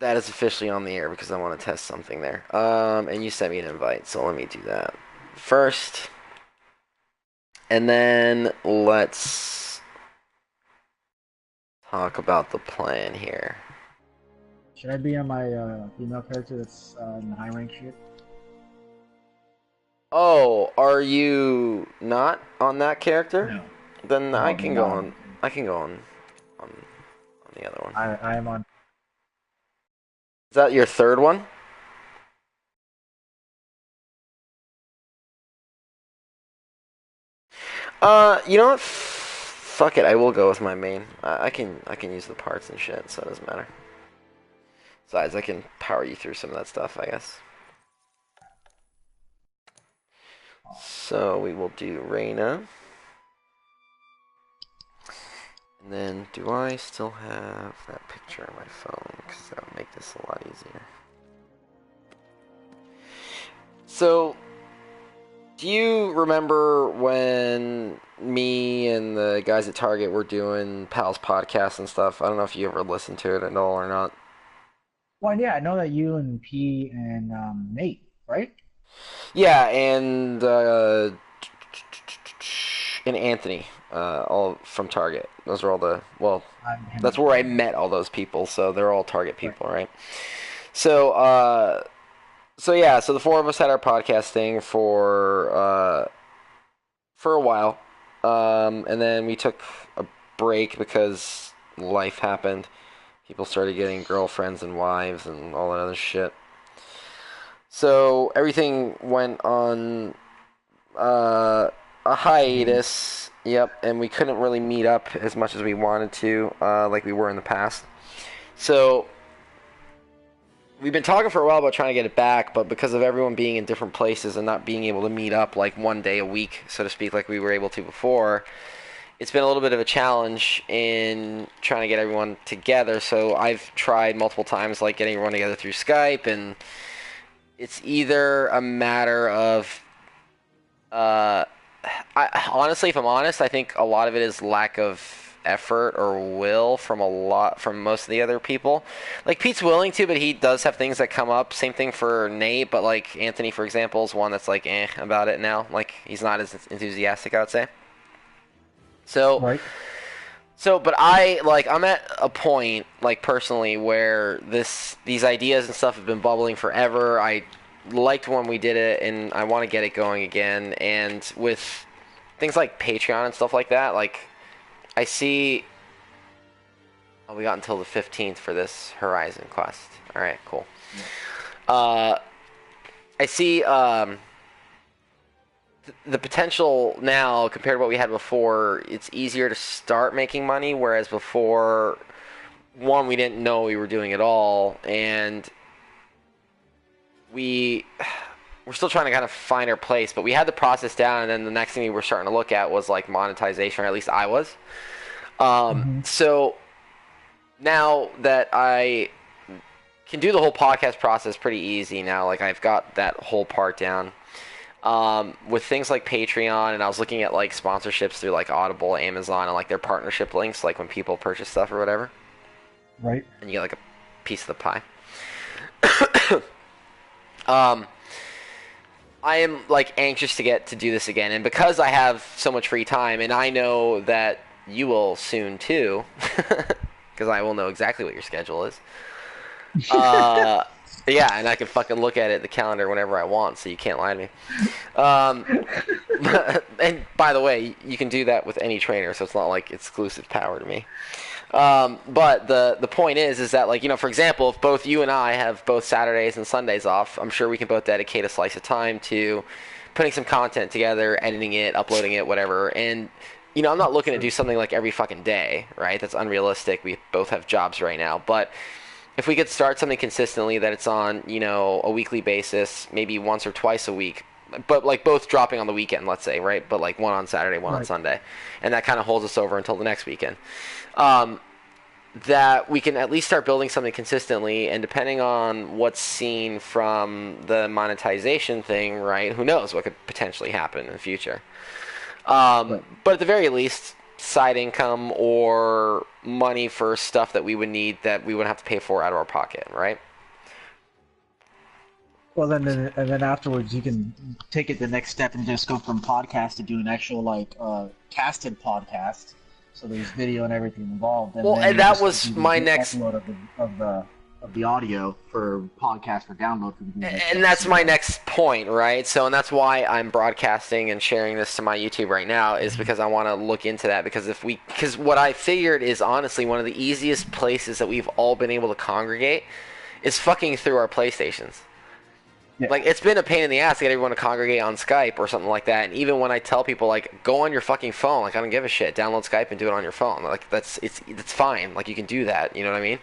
That is officially on the air because I want to test something there. And you sent me an invite, so let me do that first. And then let's talk about the plan here. Should I be on my female character that's in the high rank shit? Oh, are you not on that character? No. Then No, I I'm can go not on on. that character. I can go on the other one. I am on. Is that your third one? You know what? Fuck it. I will go with my main. I can use the parts and shit, so it doesn't matter. Besides, I can power you through some of that stuff, I guess. So we will do Reina. And then, do I still have that picture on my phone? Because that would make this a lot easier. So, do you remember when me and the guys at Target were doing Pal's podcast and stuff? I don't know if you ever listened to it at all or not. Well, yeah, I know that you and P and Nate, right? Yeah, and Anthony, all from Target. Those are all the Him that's and where I Anthony. met all those people, so they're all Target Right. people, right? So, so the four of us had our podcast thing for a while, and then we took a break because life happened. People started getting girlfriends and wives and all that other shit. So everything went on a Hiatus. hiatus. Yep, and we couldn't really meet up as much as we wanted to, like we were in the past. So we've been talking for a while about trying to get it back, but because of everyone being in different places and not being able to meet up like one day a week, so to speak, like we were able to before, it's been a little bit of a challenge in trying to get everyone together. So I've tried multiple times, like getting everyone together through Skype, and it's either a matter of, uh, honestly, if I'm honest, I think a lot of it is lack of effort or will from most of the other people. Like Pete's willing to, but he does have things that come up. Same thing for Nate, but like Anthony, for example, is one that's like about it now. Like he's not as enthusiastic, I would say. So Right. but I'm at a point, like personally, where these ideas and stuff have been bubbling forever. I liked when we did it, and I want to get it going again. And with things like Patreon and stuff like that, like I see. Oh, we got until the 15th for this Horizon quest. All right, cool. Yeah. Uh, I see the potential now compared to what we had before. It's easier to start making money, whereas before, one, we didn't know we were doing it all, and we we're still trying to kind of find our place. But we had the process down, and then the next thing we were starting to look at was like monetization, or at least I was. Hmm. So now that I can do the whole podcast process pretty easy now, like I've got that whole part down. With things like Patreon, and I was looking at like sponsorships through like Audible, Amazon, and like their partnership links, like when people purchase stuff or whatever, Right. and you get like a piece of the pie. Um, I am like anxious to get to do this again, and because I have so much free time, and I know that you will soon too, because I will know exactly what your schedule is. Uh, yeah, and I can fucking look at it, the calendar, whenever I want, so you can't lie to me. Um, and by the way, you can do that with any trainer, so it's not like exclusive power to me. But the point is that like for example, if both you and I have both Saturdays and Sundays off, I'm sure we can both dedicate a slice of time to putting some content together, editing it, uploading it, whatever. And I'm not looking to do something like every fucking day, right? That's unrealistic. We both have jobs right now, but if we could start something consistently that it's on, a weekly basis, maybe once or twice a week, but like both dropping on the weekend, let's say, right? But like one on Saturday, one on Right. Sunday, and that kind of holds us over until the next weekend. Um, that we can at least start building something consistently, and depending on what's seen from the monetization thing, right? Who knows what could potentially happen in the future? Right. But at the very least, side income or money for stuff that we would need that we wouldn't have to pay for out of our pocket, right? Well, then afterwards, you can take it the next step and just go from podcast to do an actual casted podcast. So there's video and everything involved. And Well, then and you that just was do my the next, upload of the audio for podcast for download for the and that's my next point, right? So, and that's why I'm broadcasting and sharing this to my YouTube right now, is because I want to look into that. Because what I figured is honestly one of the easiest places that we've all been able to congregate is fucking through our PlayStations. Yeah. Like, it's been a pain in the ass to get everyone to congregate on Skype or something like that. And even when I tell people, like, go on your fucking phone, like, I don't give a shit. Download Skype and do it on your phone. Like, it's fine. Like, you can do that. You know what I mean?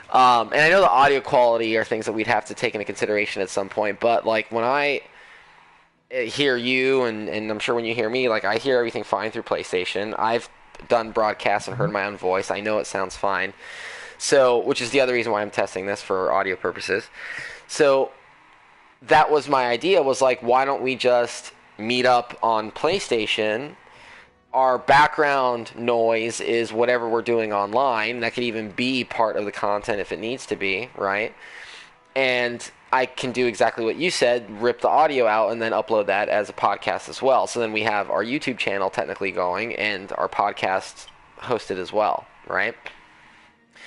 And I know the audio quality are things that we'd have to take into consideration at some point. But, like, when I hear you, and I'm sure when you hear me, like, I hear everything fine through PlayStation. I've done broadcasts and heard my own voice. I know it sounds fine. So, which is the other reason why I'm testing this for audio purposes. So that was my idea, was like, why don't we just meet up on PlayStation? Our background noise is whatever we're doing online. That could even be part of the content if it needs to be, right? And I can do exactly what you said, rip the audio out and then upload that as a podcast as well. So then we have our YouTube channel technically going and our podcast hosted as well, right?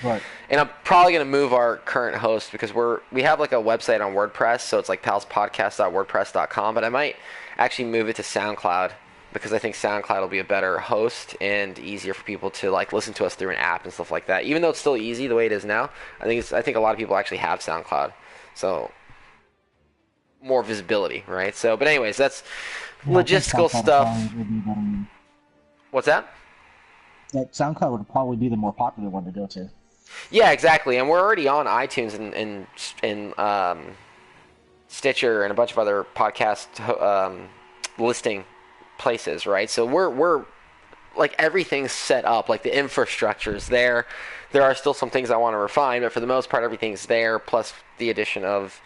Right. And I'm probably going to move our current host because we have like a website on WordPress, so it's like palspodcast.wordpress.com, but I might actually move it to SoundCloud because I think SoundCloud will be a better host and easier for people to like listen to us through an app and stuff like that. Even though it's still easy the way it is now, I think a lot of people actually have SoundCloud, so more visibility, right? So, but anyways, that's logistical stuff. What's that? That SoundCloud would probably be the more popular one to go to. Yeah, exactly. And we're already on iTunes and Stitcher and a bunch of other podcast listing places, right? So we're like everything's set up, like the infrastructure's there. There are still some things I want to refine, but for the most part, everything's there. Plus the addition of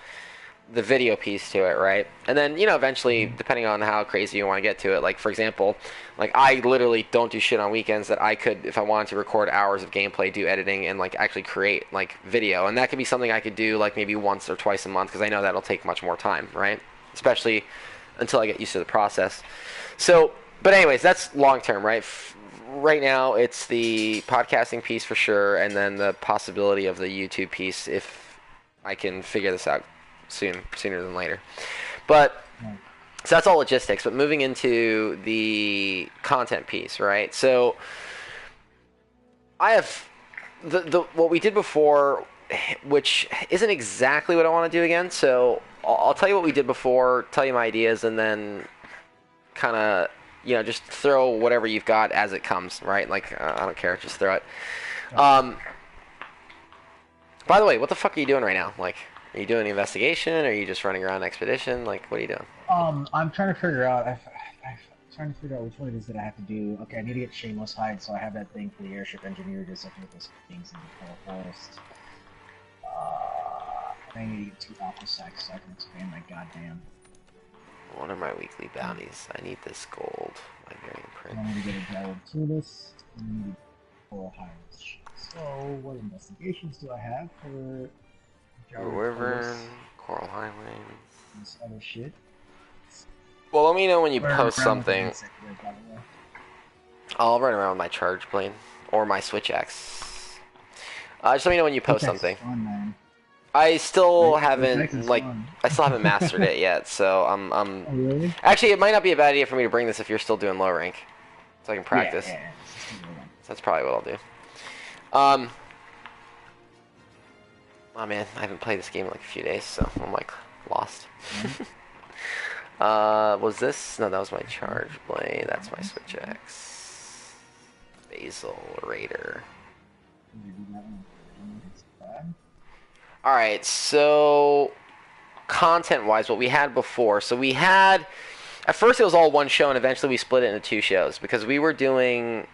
the video piece to it, right? And then, you know, eventually, depending on how crazy you want to get to it, like, for example, like, I literally don't do shit on weekends that I could, if I wanted to record hours of gameplay, do editing, and, like, actually create, like, video. And that could be something I could do, like, maybe once or twice a month, because I know that'll take much more time, right? Especially until I get used to the process. So, but anyways, that's long-term, right? Right now, it's the podcasting piece for sure, and then the possibility of the YouTube piece if I can figure this out sooner than later. But so that's all logistics, but moving into the content piece, right? So I have the what we did before, which isn't exactly what I want to do again. So I'll tell you what we did before, tell you my ideas, and then kind of, you know, just throw whatever you've got as it comes, right? Like, I don't care, just throw it. By the way, what the fuck are you doing right now? Like, are you doing an investigation? Or are you just running around an expedition? Like, what are you doing? I'm trying to figure out. I'm trying to figure out which one it is that I have to do. Okay, I need to get Shameless Hide, so I have that thing for the airship engineer just looking at those things in the forest. I need to get 2 alpha sacks so I can expand my goddamn. What are my weekly bounties? I need this gold. Iberian print. I need to get a gyro tulip. I need coral hides. So, what investigations do I have for Wyvern, Coral Highlands. This other shit. Well, let me know when you post something. I'll run around with my charge blade or my switch axe. Just let me know when you post something. Fun, man. I still haven't fun. I still haven't mastered it yet, so I'm Oh, really? actually, it might not be a bad idea for me to bring this if you're still doing low rank, so I can practice. Yeah. So that's probably what I'll do. Oh man, I haven't played this game in like a few days, so I'm like lost. Was this? No, that was my charge blade. That's my switch axe. Basil Raider. Alright, so content-wise, what we had before. So we had, at first it was all one show, and eventually we split it into 2 shows, because we were doing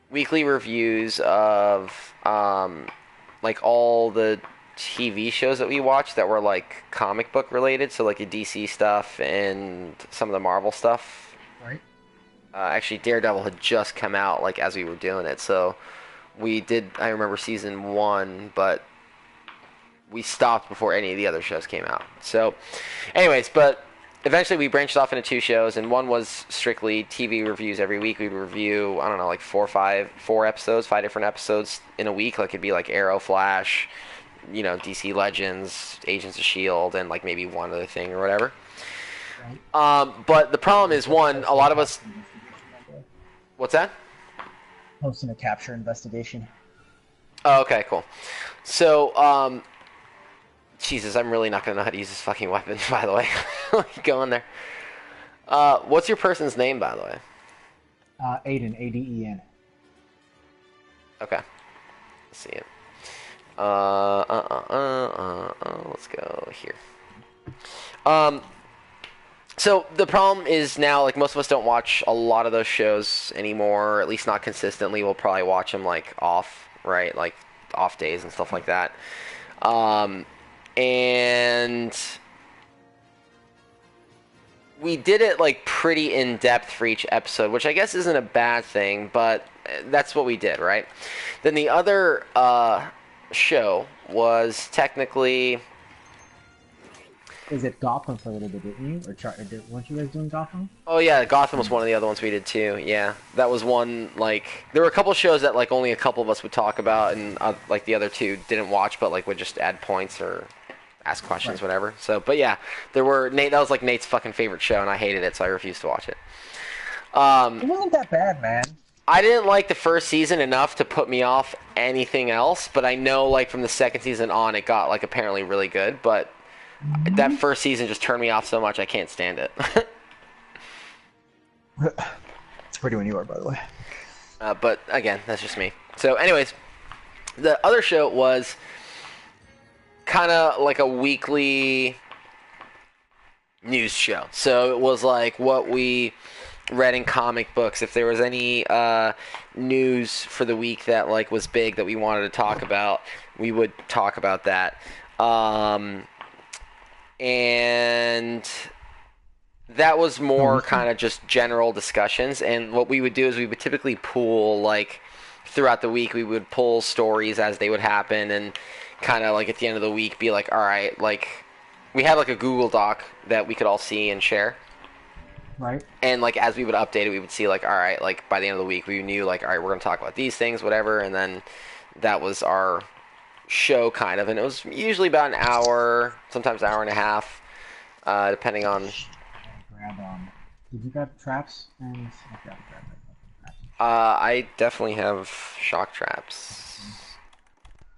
weekly reviews of, like, all the TV shows that we watched that were, like, comic book related, so, like, the DC stuff and some of the Marvel stuff. Right. Actually, Daredevil had just come out like as we were doing it, so we did. I remember season 1, but we stopped before any of the other shows came out. So, anyways, but eventually we branched off into 2 shows, and one was strictly TV reviews every week. We'd review, I don't know, like 4 episodes, 5 different episodes in a week. Like it'd be like Arrow, Flash, you know, DC Legends, Agents of S.H.I.E.L.D., and like maybe one other thing or whatever. But the problem is, one, a lot of us... What's that? Hosting a capture investigation. Oh, okay, cool. So, Jesus, I'm really not going to know how to use this fucking weapon, by the way. Go in there. What's your person's name, by the way? Aiden, A-D-E-N. Okay. Let's see it. Let's go here. So the problem is now, like, most of us don't watch a lot of those shows anymore, or at least not consistently. We'll probably watch them, like, off, right? Like, off days and stuff like that. And we did it, like, pretty in-depth for each episode, which I guess isn't a bad thing, but that's what we did, right? Then the other show was technically... Is it Gotham for a little bit, didn't you? Or weren't you guys doing Gotham? Oh yeah, Gotham was one of the other ones we did too. Yeah, that was one, like, there were a couple shows that like only a couple of us would talk about, and like the other 2 didn't watch, but like would just add points or ask questions, right. Whatever. So, but yeah, there were Nate. That was like Nate's fucking favorite show, and I hated it, so I refused to watch it. It wasn't that bad, man. I didn't like the first season enough to put me off anything else, but I know like from the second season on, it got like apparently really good, but. That first season just turned me off so much I can't stand it. It's pretty when you are, by the way. But again, that's just me. So anyways, the other show was kind of like a weekly news show. So it was like what we read in comic books. If there was any news for the week that like was big that we wanted to talk about, we would talk about that. And that was more kind of just general discussions. And what we would do is we would typically pull, like, throughout the week, we would pull stories as they would happen and kind of, like, at the end of the week be like, all right, like, we had, like, a Google Doc that we could all see and share. Right. And, like, as we would update it, we would see, like, all right, like, by the end of the week, we knew, like, all right, we're going to talk about these things, whatever. And then that was our... show kind of, and it was usually about an hour, sometimes an hour and a half, depending on. Did you got traps? I definitely have shock traps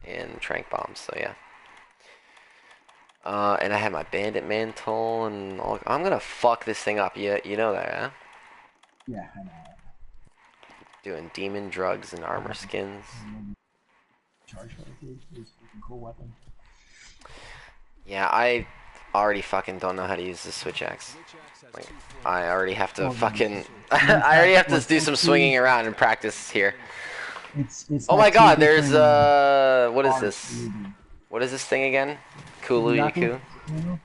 and tranq bombs, so yeah. And I have my bandit mantle and all. I'm gonna fuck this thing up. You know that, huh? Yeah, I know. Doing demon drugs and armor skins. Charge is a cool weapon. Yeah, I already fucking don't know how to use the switch axe. Like, I already have to fucking... I already have to do some swinging around and practice here. It's oh my god, there's what is this? What is this thing again? Kulu Yaku?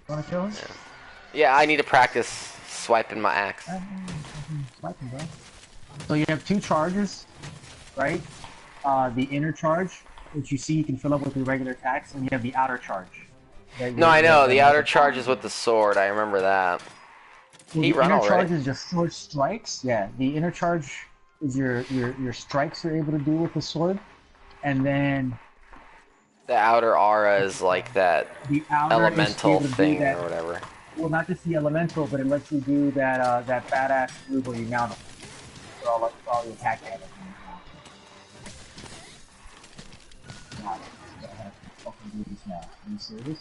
Wanna kill him? Yeah, I need to practice swiping my axe. Swiping, bro. So you have 2 charges, right? The inner charge, which you see you can fill up with your regular attacks, and you have the outer charge. No, I know. The outer charge is with the sword. I remember that. Well, the inner charge is your sword strikes. Yeah, the inner charge is your strikes you're able to do with the sword, and then the outer aura is like that elemental thing or whatever. Well, not just the elemental, but it lets you do that that badass move where you mount them. So all the attack damage. Do this now. Are you serious?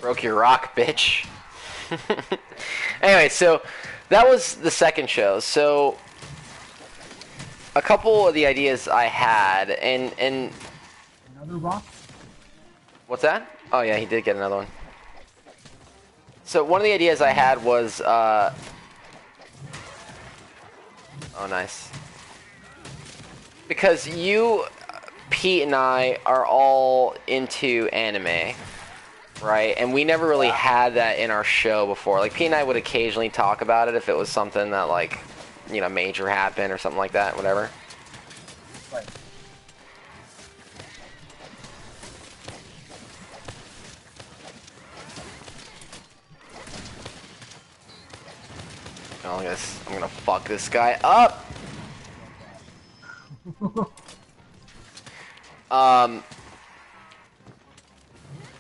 Broke your rock, bitch. Anyway, so that was the second show. So a couple of the ideas I had, and another rock. What's that? Oh yeah, he did get another one. So one of the ideas I had was, oh nice. Because you, Pete, and I are all into anime, right? And we never really had that in our show before. Like, Pete and I would occasionally talk about it if it was something that, like, you know, major happened or something like that, whatever. Right. Oh, look at this. I'm gonna fuck this guy up!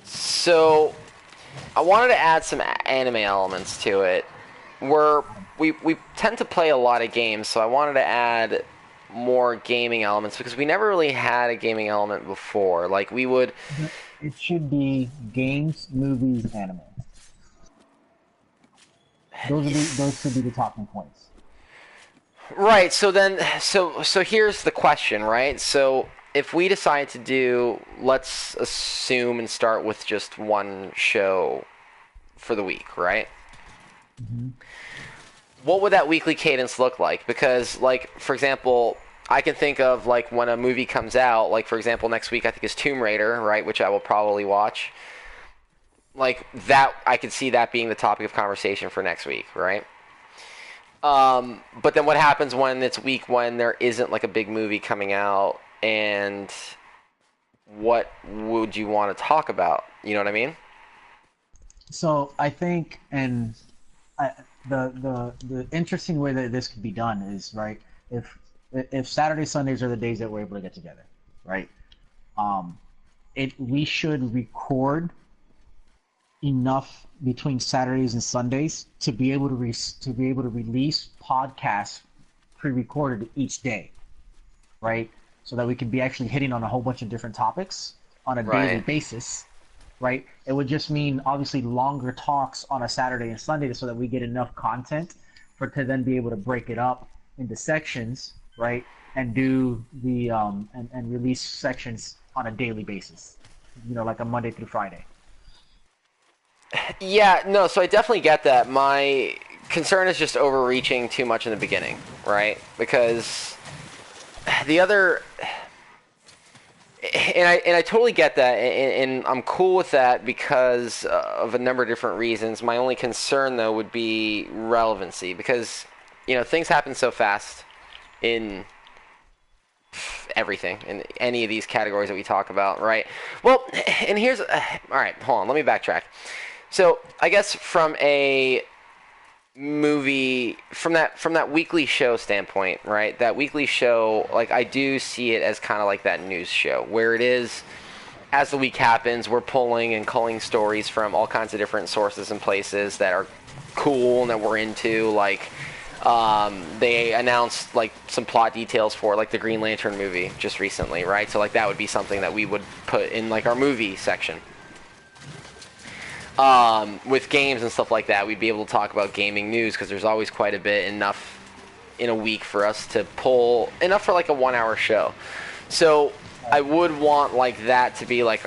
So I wanted to add some anime elements to it. We tend to play a lot of games, so I wanted to add more gaming elements because we never really had a gaming element before. Like, we would... It should be games, movies, anime. Those should be the talking points. Right, so then, so here's the question, right? So if we decide to do, let's assume and start with just one show for the week, right? Mm-hmm. What would that weekly cadence look like? Because, like, for example, I can think of, like, when a movie comes out, like, for example, next week I think is Tomb Raider, right, which I will probably watch. Like, that, I could see that being the topic of conversation for next week, right? But then what happens when it's week when there isn't, like, a big movie coming out, and what would you want to talk about? You know what I mean? So I think, and the interesting way that this could be done is right if Saturday Sundays are the days that we're able to get together, right? We should record enough between Saturdays and Sundays to be able to release podcasts pre-recorded each day, right? So that we can be actually hitting on a whole bunch of different topics on a daily basis, right? It would just mean obviously longer talks on a Saturday and Sunday so that we get enough content to then be able to break it up into sections, right? And do the and release sections on a daily basis, you know, like a Monday through Friday. Yeah, no, so I definitely get that. My concern is just overreaching too much in the beginning, right? Because the other... And I totally get that, and I'm cool with that because of a number of different reasons. My only concern, though, would be relevancy, because, you know, things happen so fast in everything, in any of these categories that we talk about, right? Well, and here's... all right, hold on, let me backtrack. So, I guess from a movie, from that weekly show standpoint, right? That weekly show, like, I do see it as kind of like that news show where it is, as the week happens, we're pulling and culling stories from all kinds of different sources and places that are cool and that we're into. Like, they announced, like, some plot details for, like, the Green Lantern movie just recently, right? So, like, that would be something that we would put in, like, our movie section. With games and stuff like that, we'd be able to talk about gaming news because there's always quite a bit, enough in a week for us to pull, enough for like a 1 hour show. So I would want like that to be like,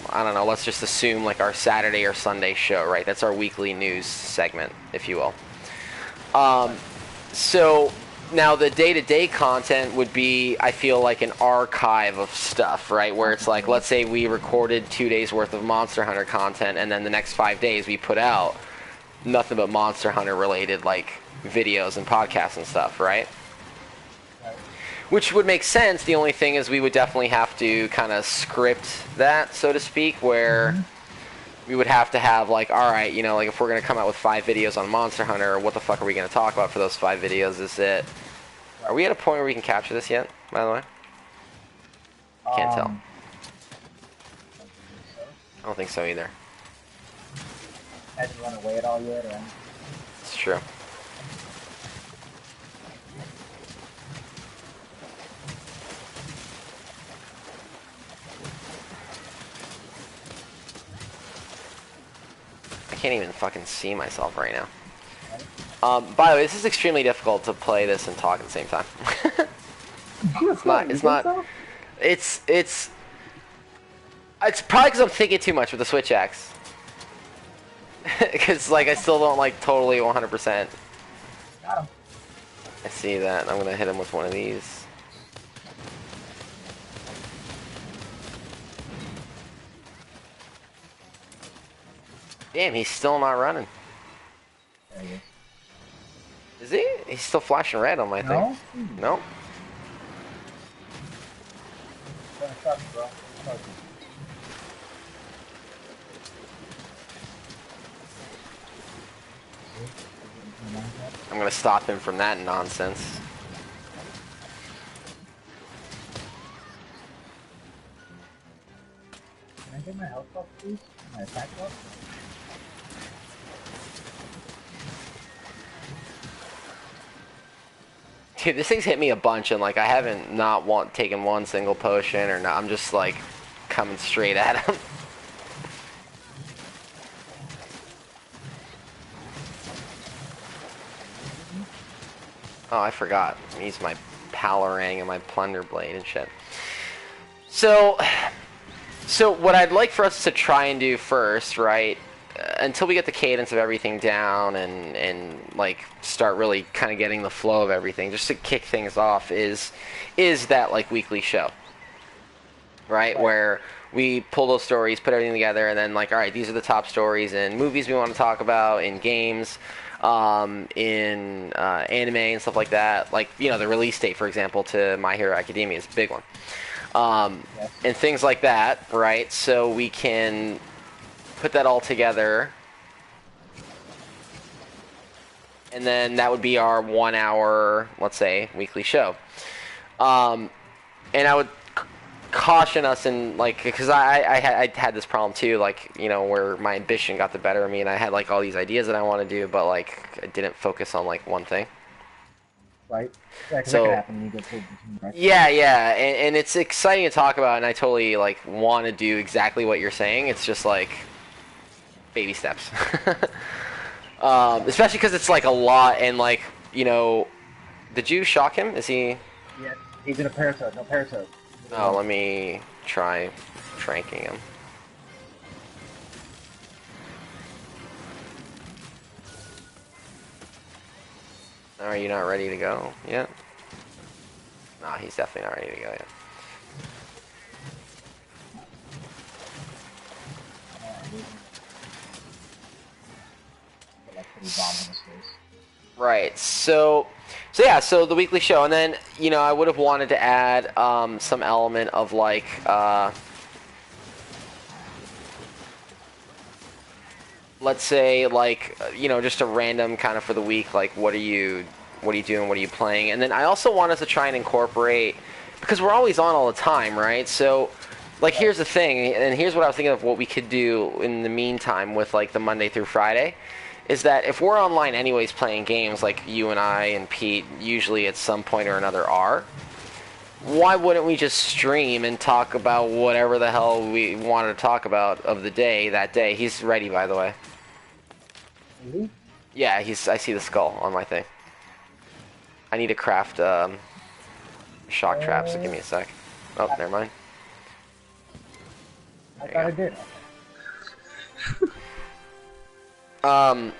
I don't know, let's just assume like our Saturday or Sunday show, right? That's our weekly news segment, if you will. So now the day-to-day content would be, I feel like, an archive of stuff, right? Where it's like, let's say we recorded 2 days worth of Monster Hunter content, and then the next 5 days we put out nothing but Monster Hunter related, like, videos and podcasts and stuff, right? Which would make sense. The only thing is we would definitely have to kind of script that, so to speak, where we would have to have, like, all right, you know, like, if we're going to come out with 5 videos on Monster Hunter, what the fuck are we going to talk about for those 5 videos? Is it... Are we at a point where we can capture this yet, by the way? Can't tell. I don't think so either. Hasn't run away at all yet, or? It's true. I can't even fucking see myself right now. By the way, this is extremely difficult to play this and talk at the same time. It's probably because I'm thinking too much with the Switch X. Because, like, I still don't, like, totally 100%. Got him. I see that. I'm gonna hit him with one of these. Damn, he's still not running. There he is. Is he? He's still flashing red on my thing. No? Bro. I'm gonna stop him from that nonsense. Can I get my health buff, please? My attack buff? Dude, this thing's hit me a bunch, and like I haven't not taken one single potion or not. I'm just like coming straight at him. Oh, I forgot. I use my Palarang and my Plunder Blade and shit. So what I'd like for us to try and do first, right, until we get the cadence of everything down and like start really kind of getting the flow of everything, just to kick things off, is that like weekly show, right, where we pull those stories, put everything together, and then like, all right, these are the top stories in movies we want to talk about, in games, in anime and stuff like that. Like, you know, the release date, for example, to My Hero Academia is a big one. And things like that, right? So we can put that all together, and then that would be our 1 hour, let's say, weekly show. And I would caution us, in like, because I had this problem too, like, you know, where my ambition got the better of me, and I had like all these ideas that I want to do, but like I didn't focus on like one thing. Right? Yeah, because So, that could happen when you get pulled between, right? yeah, and it's exciting to talk about, and I totally like want to do exactly what you're saying. It's just like baby steps, especially because it's like a lot, and like, you know, did you shock him? Is he? Yeah, he's in a parasite. No parasite. Oh, let me try tranking him. Are you not ready to go yet? Nah, he's definitely not ready to go yet. Right. So yeah. So the weekly show, and then, you know, I would have wanted to add some element of like let's say, like, you know, just a random kind of for the week, like, what are you doing, what are you playing? And then I also want us to try and incorporate, because we're always on all the time, right? So, like, here's the thing, and here's what I was thinking of what we could do in the meantime with, like, the Monday through Friday, is that if we're online anyways playing games, like you and I and Pete usually at some point or another are, why wouldn't we just stream and talk about whatever the hell we wanted to talk about of the day that day? He's ready, by the way. Mm-hmm. Yeah, I see the skull on my thing. I need to craft shock traps, so give me a sec. Oh, never mind. I thought I did. I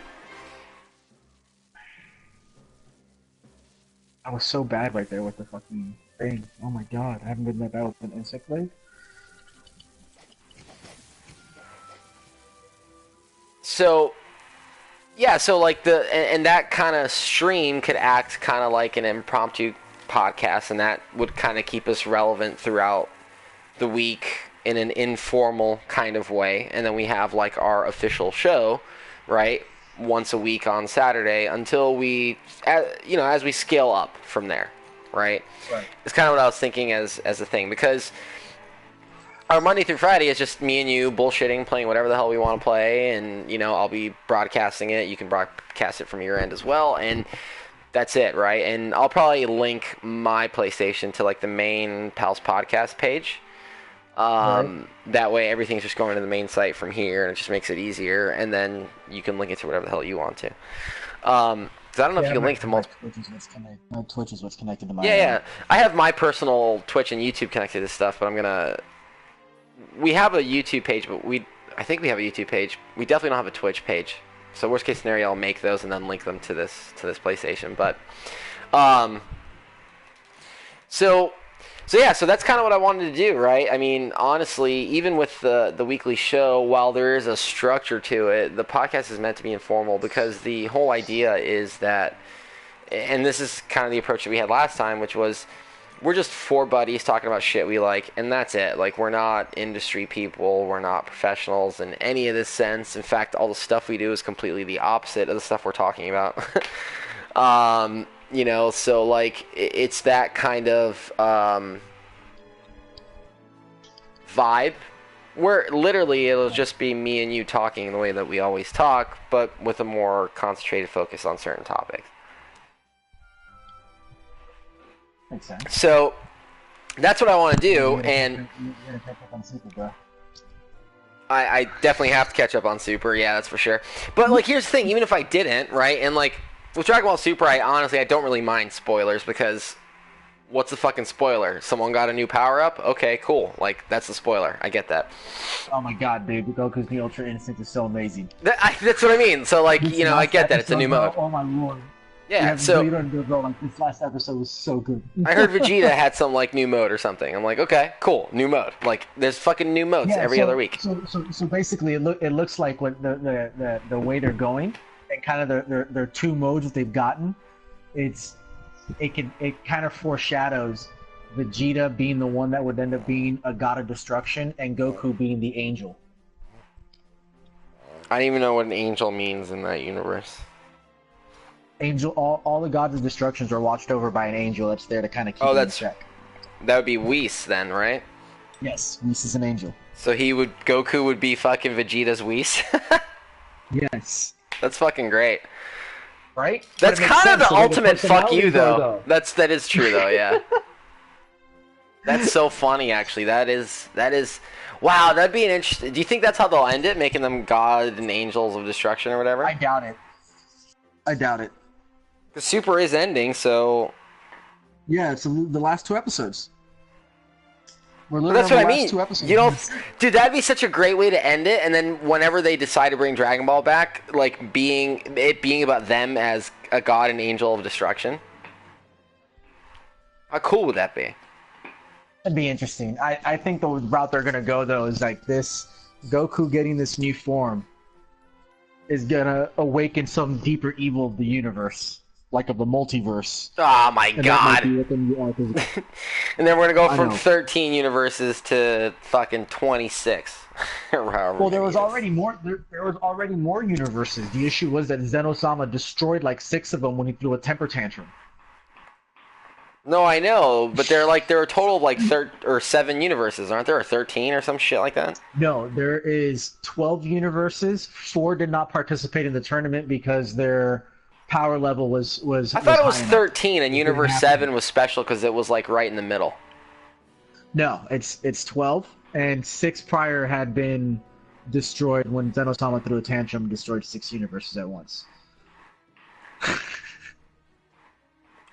was so bad right there with the fucking thing. Oh my god, I haven't been that bad with an insect blade. So, yeah, so like and that kind of stream could act kind of like an impromptu podcast, and that would kind of keep us relevant throughout the week in an informal kind of way. And then we have like our official show, right, once a week on Saturday until we, you know, as we scale up from there, right? Right. It's kind of what I was thinking as a thing, because our Monday through Friday is just me and you bullshitting, playing whatever the hell we want to play, and, you know, I'll be broadcasting it. You can broadcast it from your end as well, and that's it, right? And I'll probably link my PlayStation to like the main Pals podcast page. Right. That way everything's just going to the main site from here, and it just makes it easier, and then you can link it to whatever the hell you want to. Because I don't know if you can link to multiple. My Twitch is what's connected to my. Yeah. I have my personal Twitch and YouTube connected to stuff, but we have a YouTube page, but I think we have a YouTube page. We definitely don't have a Twitch page. So worst case scenario, I'll make those and then link them to this PlayStation. But, so yeah, so that's kind of what I wanted to do, right? I mean, honestly, even with the weekly show, while there is a structure to it, the podcast is meant to be informal because the whole idea is that, and this is kind of the approach that we had last time, which was we're just four buddies talking about shit we like, and that's it. Like, we're not industry people, we're not professionals in any of this sense. In fact, all the stuff we do is completely the opposite of the stuff we're talking about. You know, so, like, it's that kind of vibe where literally it'll just be me and you talking the way that we always talk, but with a more concentrated focus on certain topics. Makes sense. So that's what I want to do, and You're gonna catch up on Super, bro. I definitely have to catch up on Super, yeah, that's for sure. But, like, here's the thing, even if I didn't, right, and, like, with Dragon Ball Super, I don't really mind spoilers, because what's the fucking spoiler? Someone got a new power-up? Okay, cool. Like, that's the spoiler. I get that. Oh my god, dude, Goku's new Ultra Instinct is so amazing. That's what I mean. So, like, you know, I get that. It's a new mode. Oh my lord. Yeah, so you don't know, bro. Like, this last episode was so good. I heard Vegeta had some, like, new mode or something. I'm like, okay, cool, new mode. Like, there's fucking new modes every other week. So basically, it looks like what the way they're going, and kind of their two modes that they've gotten. It kind of foreshadows Vegeta being the one that would end up being a god of destruction, and Goku being the angel. I don't even know what an angel means in that universe. Angel, all the gods of destructions are watched over by an angel that's there to kind of keep them in check. That would be Whis then, right? Yes, Whis is an angel. So Goku would be fucking Vegeta's Whis? Yes. That's fucking great. Right? That's kind of the ultimate fuck you, though. That is true, though, yeah. That's so funny, actually. That is... Wow, that'd be an interesting... Do you think that's how they'll end it? Making them god and angels of destruction or whatever? I doubt it. Because Super is ending, so... Yeah, it's the last two episodes. We're That's what I mean. 2 episodes. You know, dude, that'd be such a great way to end it. And then whenever they decide to bring Dragon Ball back, like being about them as a god and angel of destruction. How cool would that be? That'd be interesting. I think the route they're gonna go though is like this: Goku getting this new form is gonna awaken some deeper evil of the universe, like of the multiverse. Oh my god! And then we're gonna go from 13 universes to fucking 26. Well, there was already more. There was already more universes. The issue was that Zeno-sama destroyed like 6 of them when he threw a temper tantrum. No, I know, but there are a total of like 7 universes, aren't there, or 13 or some shit like that? No, there is 12 universes. 4 did not participate in the tournament because their power level was. I thought it was 13, and Universe 7 was special because it was like right in the middle. No, it's 12, and 6 prior had been destroyed when Zeno-sama threw a tantrum and destroyed 6 universes at once.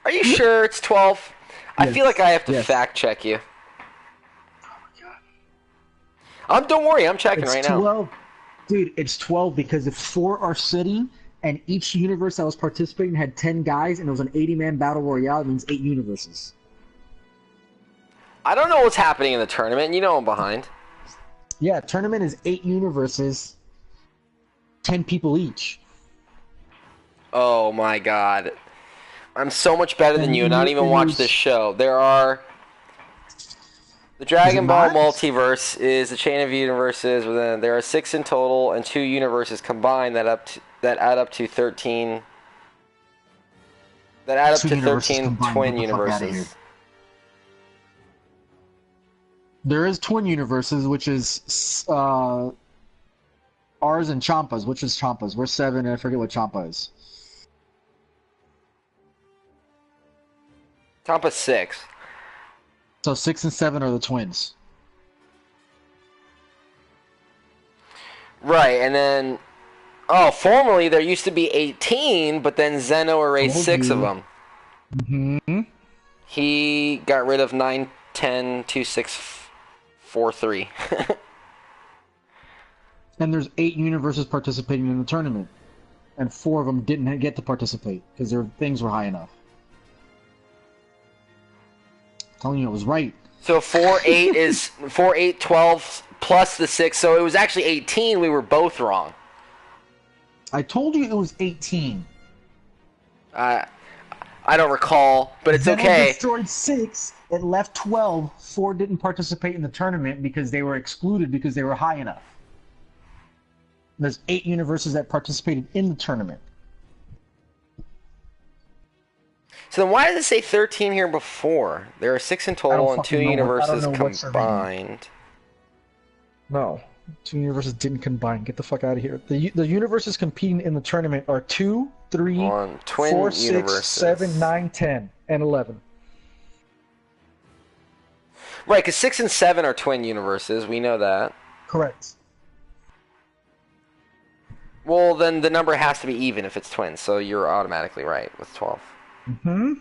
Are you sure it's 12? Yes. I feel like I have to fact check you. Oh my god. Don't worry, I'm checking right 12. now. Dude, it's 12 because if 4 are sitting and each universe that was participating had 10 guys and it was an 80-man battle royale, it means 8 universes. I don't know what's happening in the tournament. You know I'm behind. Yeah, tournament is 8 universes, 10 people each. Oh my god. I'm so much better than you, and I don't even watch this show. The Dragon Ball multiverse is a chain of universes. There are 6 in total, and 2 universes combined that add up to 13. That add up to 13 twin universes. There is twin universes, which is ours and Champa's. Which is Champa's? We're 7, and I forget what Champa is. Champa's 6. So 6 and 7 are the twins. Right, and then... Oh, formerly there used to be 18, but then Zeno erased 6 of them. Mm-hmm. He got rid of 9, 10, 2, 6, 4, 3. And there's 8 universes participating in the tournament, and 4 of them didn't get to participate because their things were high enough. I'm telling you, it was right. So 4, 8 is 4, 8, 12 plus the 6. So it was actually 18. We were both wrong. I told you it was 18. I don't recall, but it's Then okay. it destroyed 6. It left 12. 4 didn't participate in the tournament because they were excluded because they were high enough. There's 8 universes that participated in the tournament. So then why does it say 13 here before? There are 6 in total and 2 universes combined. No. 2 universes didn't combine. Get the fuck out of here. The universes competing in the tournament are 2, 3, 4, 6, 7, 9, 10, and 11. Right, because 6 and 7 are twin universes. We know that. Correct. Well, then the number has to be even if it's twins, so you're automatically right with 12. Mm-hmm.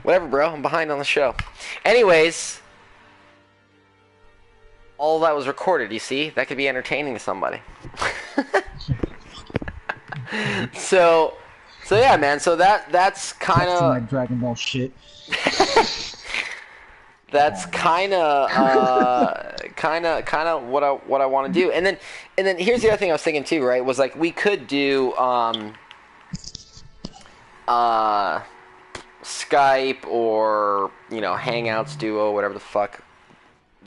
Whatever, bro. I'm behind on the show. Anyways, all that was recorded, you see? That could be entertaining to somebody. So yeah, man. So that's kind of Dragon Ball shit. That's kind of what I want to do. And then here's the other thing I was thinking too, right? Was like we could do Skype or Hangouts Duo, whatever the fuck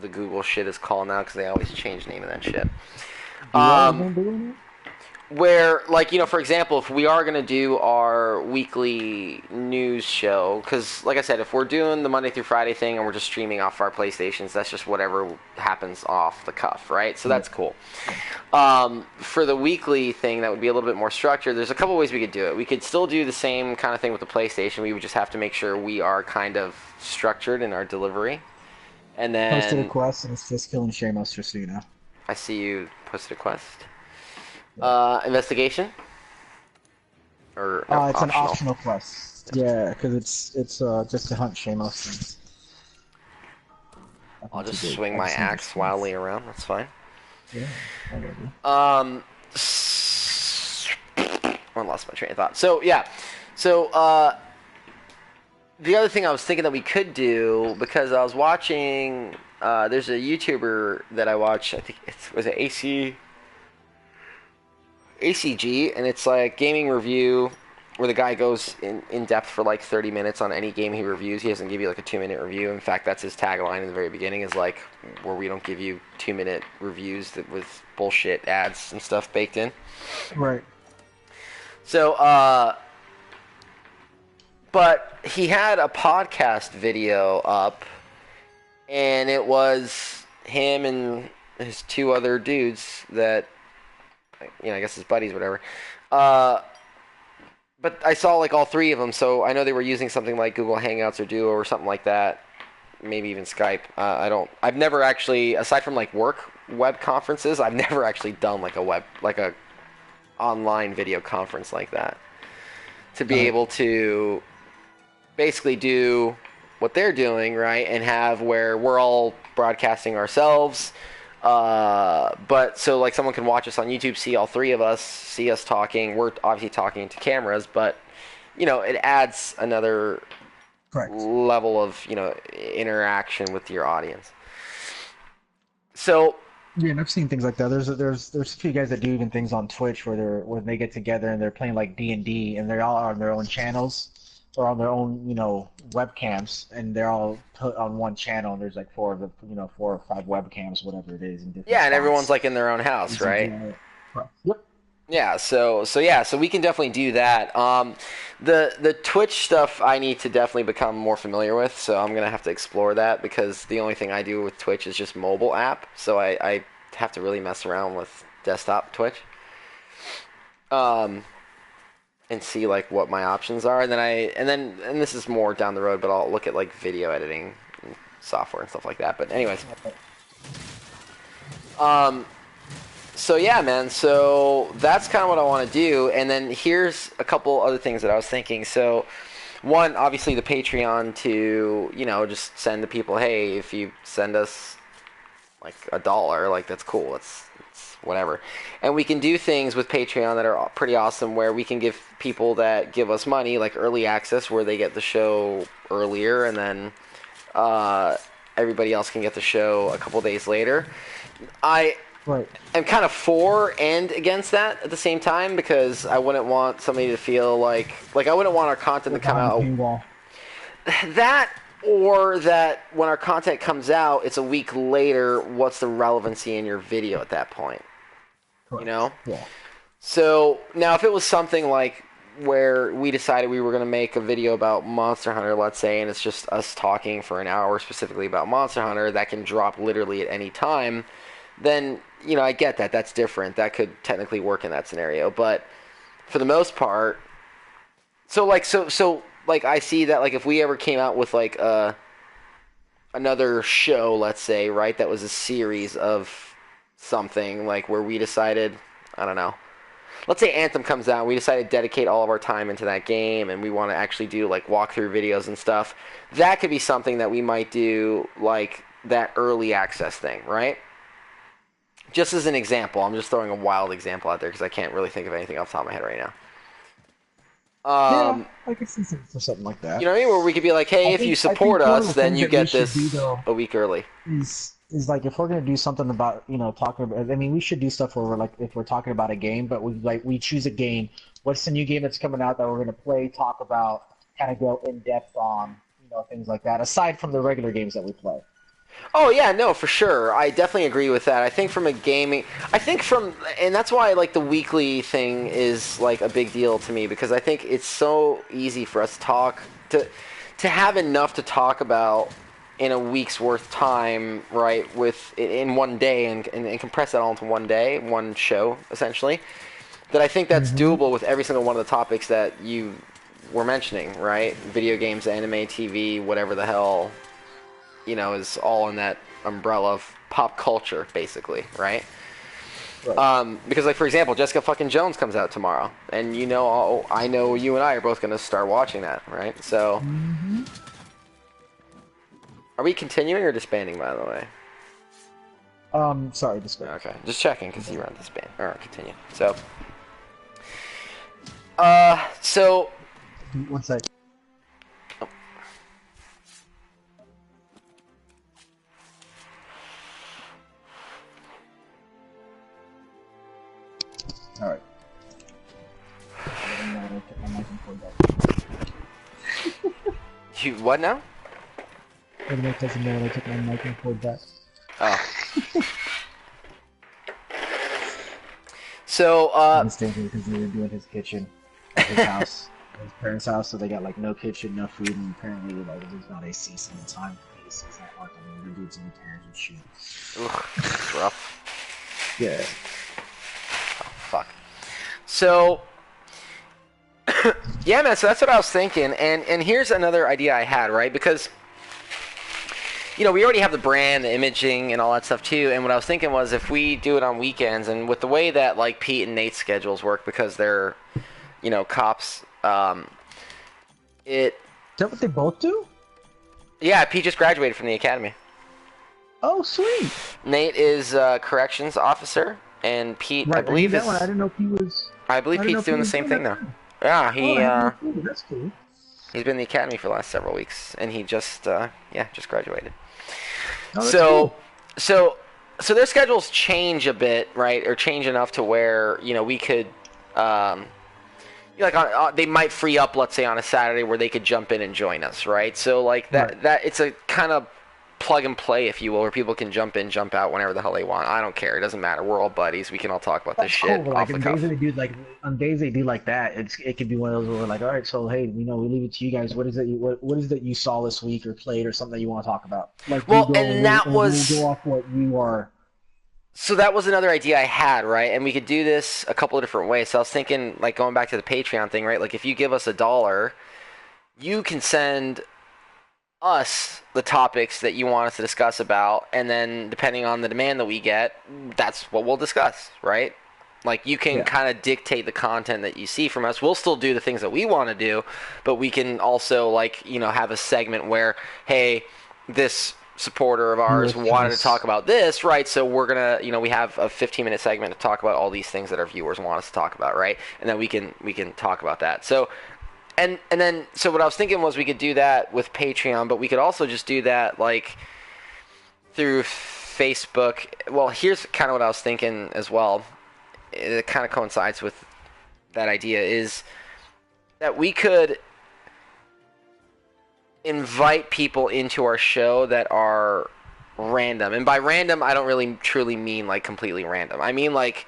the Google shit is called now, because they always change the name of that shit. Where, like, for example, if we are going to do our weekly news show, because, like I said, if we're doing the Monday through Friday thing and we're just streaming off our PlayStations, that's just whatever happens off the cuff, right? So that's cool. For the weekly thing, that would be a little bit more structured. There's a couple ways we could do it. We could still do the same kind of thing with the PlayStation. We would just have to make sure we are kind of structured in our delivery. And then... Posted a quest, and it's just killing Shamos, just so you know. I see you posted a quest. Investigation? Or it's an optional quest. Yeah, because it's just to hunt Shamos things. I'll just swing my axe wildly around. That's fine. Yeah, whatever. I lost my train of thought. So yeah, the other thing I was thinking that we could do, because I was watching, there's a YouTuber that I watch. I think was it ACG, and it's like gaming review where the guy goes in depth for like 30 minutes on any game he reviews. He doesn't give you like a 2-minute review. In fact, that's his tagline in the very beginning, is like, where we don't give you 2-minute reviews with bullshit ads and stuff baked in. Right. So, but he had a podcast video up, and it was him and his 2 other dudes that, I guess his buddies, whatever. But I saw like all 3 of them, so I know they were using something like Google Hangouts or Duo or something like that. Maybe even Skype. I've never actually, aside from like work web conferences, I've never actually done like a online video conference like that. To be able to basically do what they're doing, right, and have where we're all broadcasting ourselves. But so like someone can watch us on YouTube, see all 3 of us, see us talking. We're obviously talking to cameras, but it adds another level of interaction with your audience. So yeah, and I've seen things like that. There's a few guys that do even things on Twitch when they get together and they're playing like D&D, and they're all on their own channels or on their own webcams, and they're all put on one channel, and there's like 4 or 5 webcams, whatever it is, in different and spots. Everyone's like in their own house, right? Yep. Yeah, so we can definitely do that. The Twitch stuff I need to definitely become more familiar with, so I'm gonna have to explore that, because the only thing I do with Twitch is just mobile app, so I have to really mess around with desktop Twitch. And see like what my options are, and then this is more down the road, but I'll look at like video editing and software and stuff like that. But anyways, so yeah, man. So that's kind of what I want to do, and then here's a couple other things that I was thinking. So one, obviously the Patreon to just send to people, hey, if you send us like $1, like that's cool. whatever. And we can do things with Patreon that are pretty awesome, where we can give people that give us money, like early access, where they get the show earlier, and then everybody else can get the show a couple days later. I am kind of for and against that at the same time, because I wouldn't want somebody to feel like I wouldn't want our content to come out. That, or that when our content comes out, it's a week later, what's the relevancy in your video at that point? Correct. You know? Yeah. So, now if it was something like where we decided we were going to make a video about Monster Hunter, let's say, and it's just us talking for an hour specifically about Monster Hunter, that can drop literally at any time, then, you know, I get that. That's different. That could technically work in that scenario. But for the most part, so I see that, like, if we ever came out with, like, another show, let's say, right, that was a series of something, like, where we decided, I don't know, let's say Anthem comes out, we decided to dedicate all of our time into that game, and we want to actually do, like, walkthrough videos and stuff, that could be something that we might do, like, that early access thing, right? Just as an example. I'm just throwing a wild example out there because I can't really think of anything off the top of my head right now. Yeah, I could see something like that. You know what I mean? Where we could be like, hey, if you support us, then you get this a week early. Is like, if we're gonna do something about, you know, talking about, I mean, we should do stuff where we're like, if we're talking about a game, but we choose a game. What's the new game that's coming out that we're gonna play, talk about, kind of go in depth on, you know, things like that. Aside from the regular games that we play. Oh yeah, no, for sure. I definitely agree with that. I think from a gaming, and that's why, like, the weekly thing is, like, a big deal to me, because I think it's so easy for us to have enough to talk about in a week's worth time, right, in one day, and compress that all into one day, one show, essentially, that I think that's doable with every single one of the topics that you were mentioning, right? Video games, anime, TV, whatever the hell, you know, is all in that umbrella of pop culture, basically, right? Because, like, for example, Jessica fucking Jones comes out tomorrow, and you know, I know you and I are both going to start watching that, right? So, are we continuing or disbanding, by the way? Sorry, disbanding. Okay, just checking, because you were on disband, or continue. So, one sec. All right. You what now? It doesn't know I took my mic and cord back. Oh. So, He's thinking because they were doing his kitchen at his house, his parents' house, so they got, like, no kitchen, no food, and apparently, like, there's not AC some of the time. AC's not working, and they're doing some repairs and shit. Ugh, that's rough. Yeah. Fuck. So, yeah, man, so that's what I was thinking, and here's another idea I had, right? Because, you know, we already have the brand, the imaging, and all that stuff, too, and what I was thinking was, if we do it on weekends, and with the way that, like, Pete and Nate's schedules work, because they're, you know, cops, Is that what they both do? Yeah, Pete just graduated from the academy. Oh, sweet! Nate is a corrections officer, and Pete, right, I believe, is... I didn't know Pete was... I believe Pete's doing the same thing now. Yeah, that's cool. He's been in the academy for the last several weeks, and he just graduated. Oh, so their schedules change a bit, right? Or change enough to where, you know, we could, they might free up, let's say, on a Saturday where they could jump in and join us, right? So, like, that it's a kind of plug and play, if you will, where people can jump in, jump out whenever the hell they want. I don't care. It doesn't matter. We're all buddies. We can all talk about this shit cool. off the cuff. On days they do like that, it could be one of those where we're like, all right, so hey, you know, we leave it to you guys. What is it that you saw this week or played or something that you want to talk about? Like, well, we'll go off what you are. So that was another idea I had, right? And we could do this a couple of different ways. So I was thinking, like, going back to the Patreon thing, right? Like, if you give us $1, you can send us the topics that you want us to discuss about, and then depending on the demand that we get, that's what we'll discuss, right? Like, you can kind of dictate the content that you see from us. We'll still do the things that we want to do, but we can also, like, you know, have a segment where, hey, this supporter of ours Viewers' wanted to choice. talk about this, right? So we're gonna, we have a 15-minute segment to talk about all these things that our viewers want us to talk about, right? And then we can talk about that. So, and then so what I was thinking was we could do that with Patreon, but we could also just do that like through Facebook. Well, here's kind of what I was thinking as well. It kind of coincides with that idea is that we could invite people into our show that are random. And by random, I don't really truly mean like completely random. I mean like,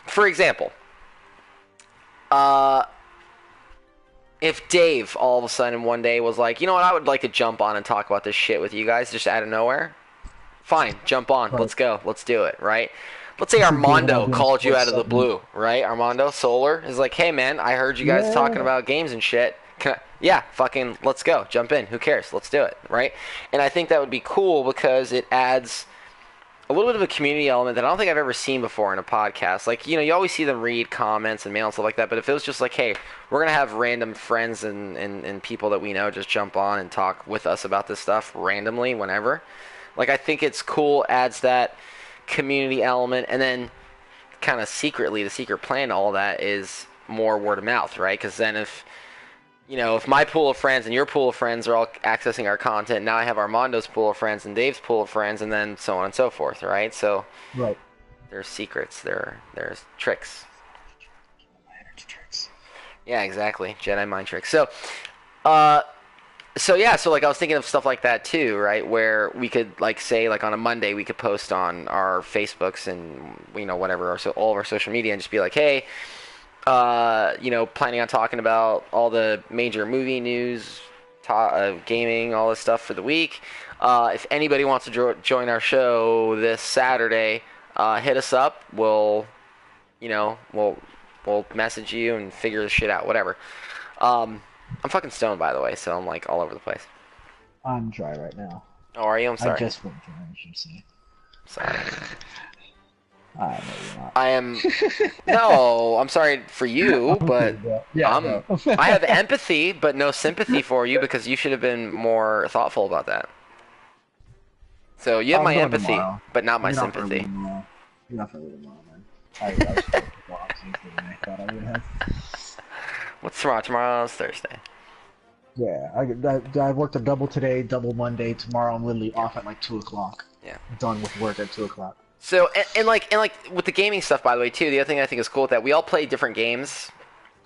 for example, if Dave all of a sudden one day was like, you know what, I would like to jump on and talk about this shit with you guys just out of nowhere, fine, jump on, Right. let's go, let's do it, right? Let's say See David Armando doing a called you sports out of the segment. blue, right? Armando Solar is like, hey man, I heard you guys talking Yeah. about games and shit. Yeah, fucking let's go. Jump in. Who cares? Let's do it, right? And I think that would be cool because it adds a little bit of a community element that I don't think I've ever seen before in a podcast. Like, you always see them read comments and mail and stuff like that, but if it was just like, hey, we're going to have random friends and people that we know just jump on and talk with us about this stuff randomly whenever. Like, I think it's cool, adds that community element, and then kind of secretly, the secret plan to all that is more word of mouth, right? Because then if my pool of friends and your pool of friends are all accessing our content, now I have Armando's pool of friends and Dave's pool of friends, and then so on and so forth, right? So Right. there's secrets, there's tricks. Yeah, exactly. Jedi mind tricks. So like I was thinking of stuff like that too, right? Where we could like say like on a Monday we could post on our Facebooks and whatever, so all of our social media and just be like, hey, planning on talking about all the major movie news, gaming, all this stuff for the week. If anybody wants to join our show this Saturday, hit us up. We'll message you and figure this shit out. Whatever. I'm fucking stoned, by the way, so I'm like all over the place. I'm dry right now. Oh, are you? I'm sorry. I just went dry, I should say. Sorry. I know you're not. I am. No, I'm sorry for you, but yeah, no. no. I have empathy, but no sympathy for you because you should have been more thoughtful about that. So you have I'm my going empathy, tomorrow. but not my You're not for a sympathy. little tomorrow. You're not for a little tomorrow, man. I was supposed to go out safer than I thought I would have. What's tomorrow? Tomorrow's Thursday. Yeah, I worked a double today, double Monday. Tomorrow I'm literally off at like 2 o'clock. Yeah. Done with work at 2 o'clock. So and like with the gaming stuff, by the way, too. The other thing I think is cool is that we all play different games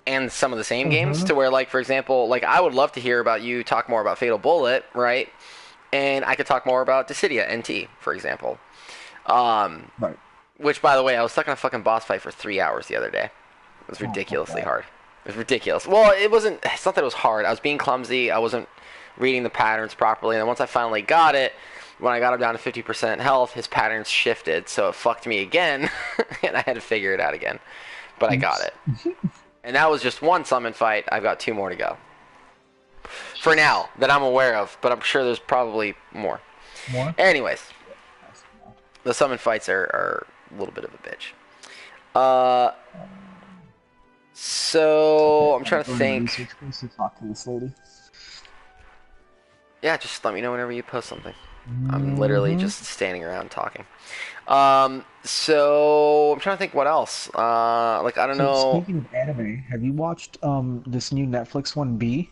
and some of the same games. To where, like, for example, like I would love to hear about you talk more about Fatal Bullet, right? And I could talk more about Dissidia NT, for example. Right. Which, by the way, I was stuck in a fucking boss fight for 3 hours the other day. It was ridiculously God. hard. It was ridiculous. Well, it's not that it was hard. I was being clumsy. I wasn't reading the patterns properly. And then once I finally got it, when I got him down to 50% health, his patterns shifted. So it fucked me again, and I had to figure it out again. But I got it. And that was just one summon fight. I've got 2 more to go. For now, that I'm aware of. But I'm sure there's probably more. More? Anyways, the summon fights are a little bit of a bitch. So I'm trying to think. Talk to this lady. Yeah, just let me know whenever you post something. I'm literally just standing around talking. So I'm trying to think what else. Like I don't know. Speaking of anime, have you watched this new Netflix one, B?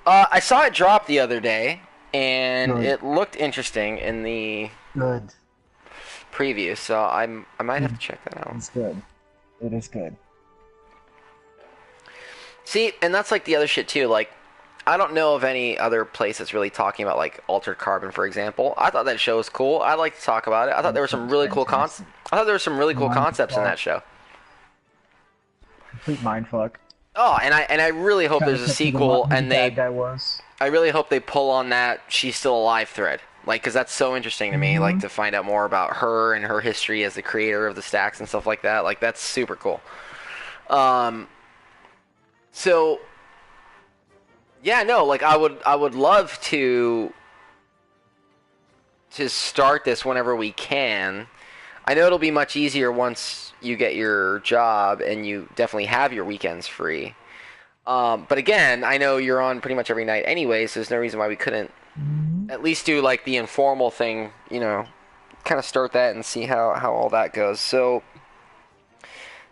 I saw it drop the other day, and Good. it looked interesting in the Good. preview. So I might have to check that out. It's good. It is good. See, and that's like the other shit too. Like, I don't know of any other place that's really talking about like Altered Carbon, for example. I thought that show was cool. I'd like to talk about it. I thought there were some really cool concepts. I thought there were some really cool concepts in that show. Complete mindfuck. Oh, and I really hope there's a sequel, and bad guy was. I really hope they pull on that she's still alive thread. Like, because that's so interesting to me. Like, to find out more about her and her history as the creator of the stacks and stuff like that. Like, that's super cool. So, yeah, no, like I would love to start this whenever we can. I know it'll be much easier once you get your job and you definitely have your weekends free. But again, I know you're on pretty much every night anyway, so there's no reason why we couldn't at least do like the informal thing, kind of start that and see how all that goes. So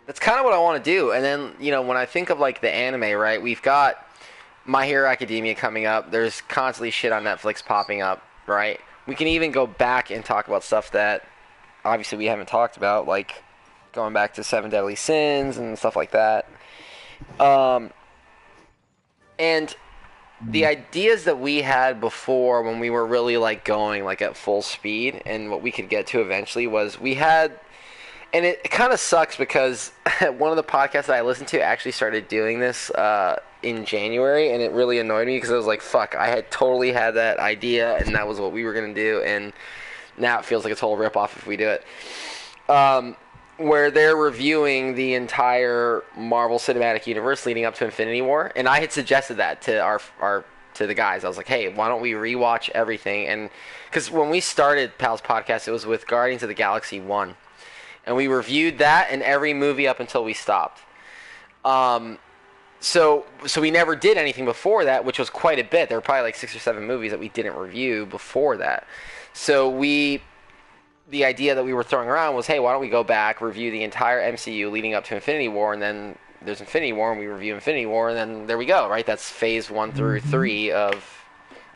that's kind of what I want to do. And then, when I think of like the anime, right, we've got My Hero Academia coming up. There's constantly shit on Netflix popping up, right? We can even go back and talk about stuff that obviously we haven't talked about, like going back to Seven Deadly Sins and stuff like that. Um, and the ideas that we had before when we were really like going like at full speed and what we could get to eventually was we had, and it kind of sucks because one of the podcasts that I listened to actually started doing this in January, and it really annoyed me because I was like, fuck, I had totally had that idea and that was what we were going to do, and now it feels like a total ripoff if we do it. Where they're reviewing the entire Marvel Cinematic Universe leading up to Infinity War, and I had suggested that to our to the guys. I was like, hey, why don't we rewatch everything? And because when we started Pal's podcast, it was with Guardians of the Galaxy 1, and we reviewed that and every movie up until we stopped. So we never did anything before that, which was quite a bit. There were probably like 6 or 7 movies that we didn't review before that. So the idea that we were throwing around was, hey, why don't we go back, review the entire MCU leading up to Infinity War, and then there's Infinity War, and we review Infinity War, and then there we go, right? That's phase 1 through 3 of,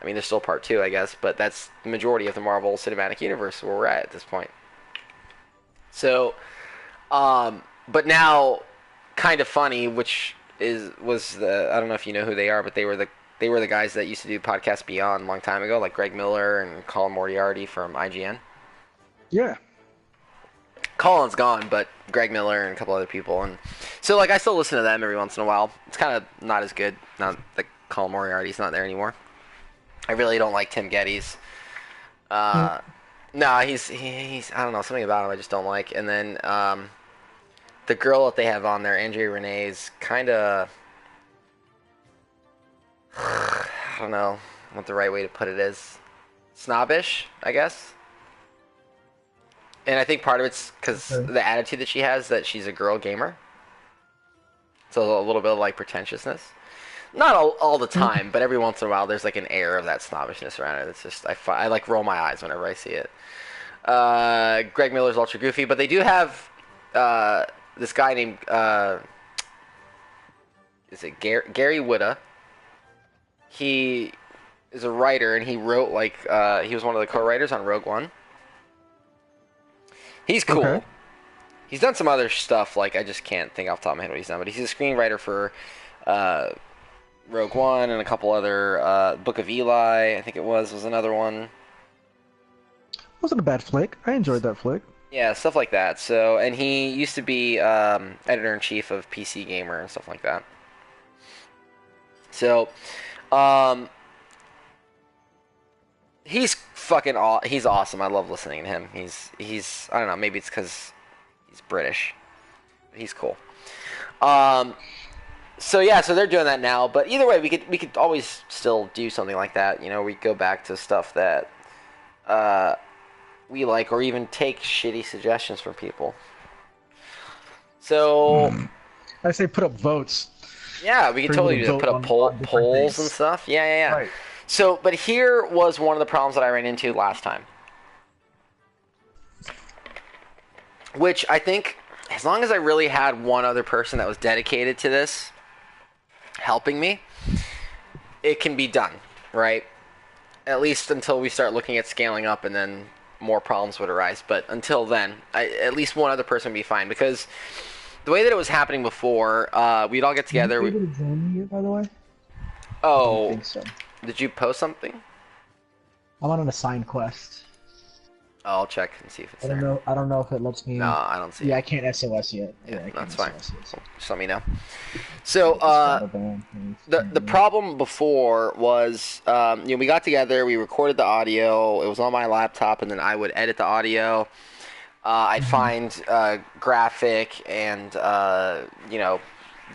I mean, there's still part 2, I guess, but that's the majority of the Marvel Cinematic Universe where we're at this point. So, but now, kind of funny, which was the, I don't know if you know who they are, but they were the guys that used to do Podcast Beyond a long time ago, like Greg Miller and Colin Moriarty from IGN. Yeah. Colin's gone, but Greg Miller and a couple other people, and so like I still listen to them every once in a while. It's kind of not as good. Not that Colin Moriarty's not there anymore. I really don't like Tim Geddes. No, he's I don't know, something about him I just don't like. And then the girl that they have on there, Andrea Renee's kind of I don't know what the right way to put it is. Snobbish, I guess. And I think part of it's because the attitude that she has, that she's a girl gamer. So a little bit of like pretentiousness. Not all the time, but every once in a while there's like an air of that snobbishness around it. It's just, I like roll my eyes whenever I see it. Greg Miller's ultra goofy, but they do have this guy named, is it Gary Whitta? He is a writer, and he wrote like, he was one of the co-writers on Rogue One. He's cool. Okay. He's done some other stuff, like I just can't think off the top of my head what he's done, but he's a screenwriter for Rogue One and a couple other, Book of Eli, I think it was another one. Wasn't a bad flick. I enjoyed that flick. Yeah, stuff like that. So, and he used to be editor-in-chief of PC Gamer and stuff like that. So, he's he's awesome. I love listening to him. He's I don't know, maybe it's because he's British. He's cool. So yeah, so they're doing that now. But either way, we could always still do something like that. You know, we go back to stuff that we like, or even take shitty suggestions from people. So I say put up votes. Yeah, we can totally do that. Put up polls and stuff. Yeah. Right. So, but here was one of the problems that I ran into last time. Which I think, as long as I really had one other person that was dedicated to this, helping me, it can be done, right? At least until we start looking at scaling up, and then more problems would arise. But until then, at least one other person would be fine. Because the way that it was happening before, we'd all get together. Are you able to join me, by the way? Oh, I think so. Did you post something? I'm on an assigned quest. Oh, I'll check and see if it's there. I don't know if it lets me. No, I don't see it. Yeah, I can't SOS yet. Yeah, that's fine. Just let me know. So, the problem before was, we got together, we recorded the audio, it was on my laptop, and then I would edit the audio. I'd find graphic and,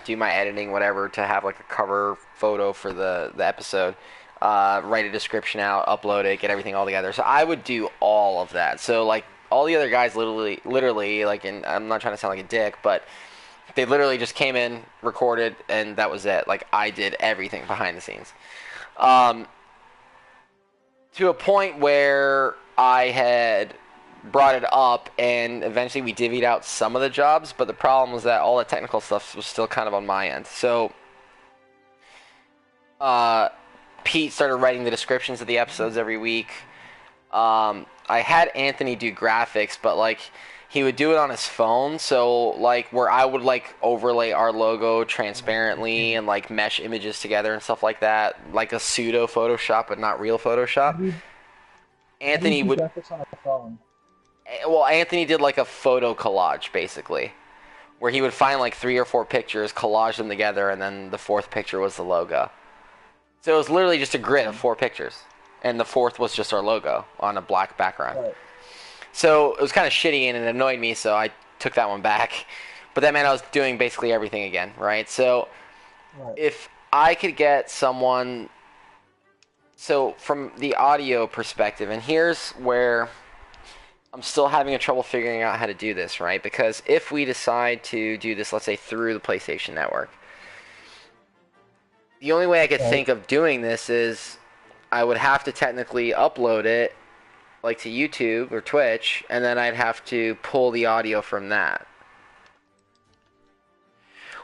do my editing, whatever, to have like a cover photo for the episode. Write a description out, upload it, get everything all together. So I would do all of that. So like all the other guys literally like, and I'm not trying to sound like a dick, but they literally just came in, recorded, and that was it. Like I did everything behind the scenes. to a point where I had brought it up, and eventually we divvied out some of the jobs, but the problem was that all the technical stuff was still kind of on my end. So Pete started writing the descriptions of the episodes every week. I had Anthony do graphics, but like he would do it on his phone, so like where I would like overlay our logo transparently and like mesh images together and stuff like that, like a pseudo Photoshop but not real Photoshop. Anthony would graphics on a phone. Well, Anthony did like a photo collage basically, where he would find like 3 or 4 pictures, collage them together, and then the 4th picture was the logo. So it was literally just a grid of 4 pictures, and the 4th was just our logo on a black background. Right. So it was kind of shitty, and it annoyed me, so I took that one back. But that meant I was doing basically everything again, right? So if I could get someone... So from the audio perspective, and here's where I'm still having a trouble figuring out how to do this, right? Because if we decide to do this, let's say, through the PlayStation Network, the only way I could think of doing this is I would have to technically upload it, like to YouTube or Twitch, and then I'd have to pull the audio from that.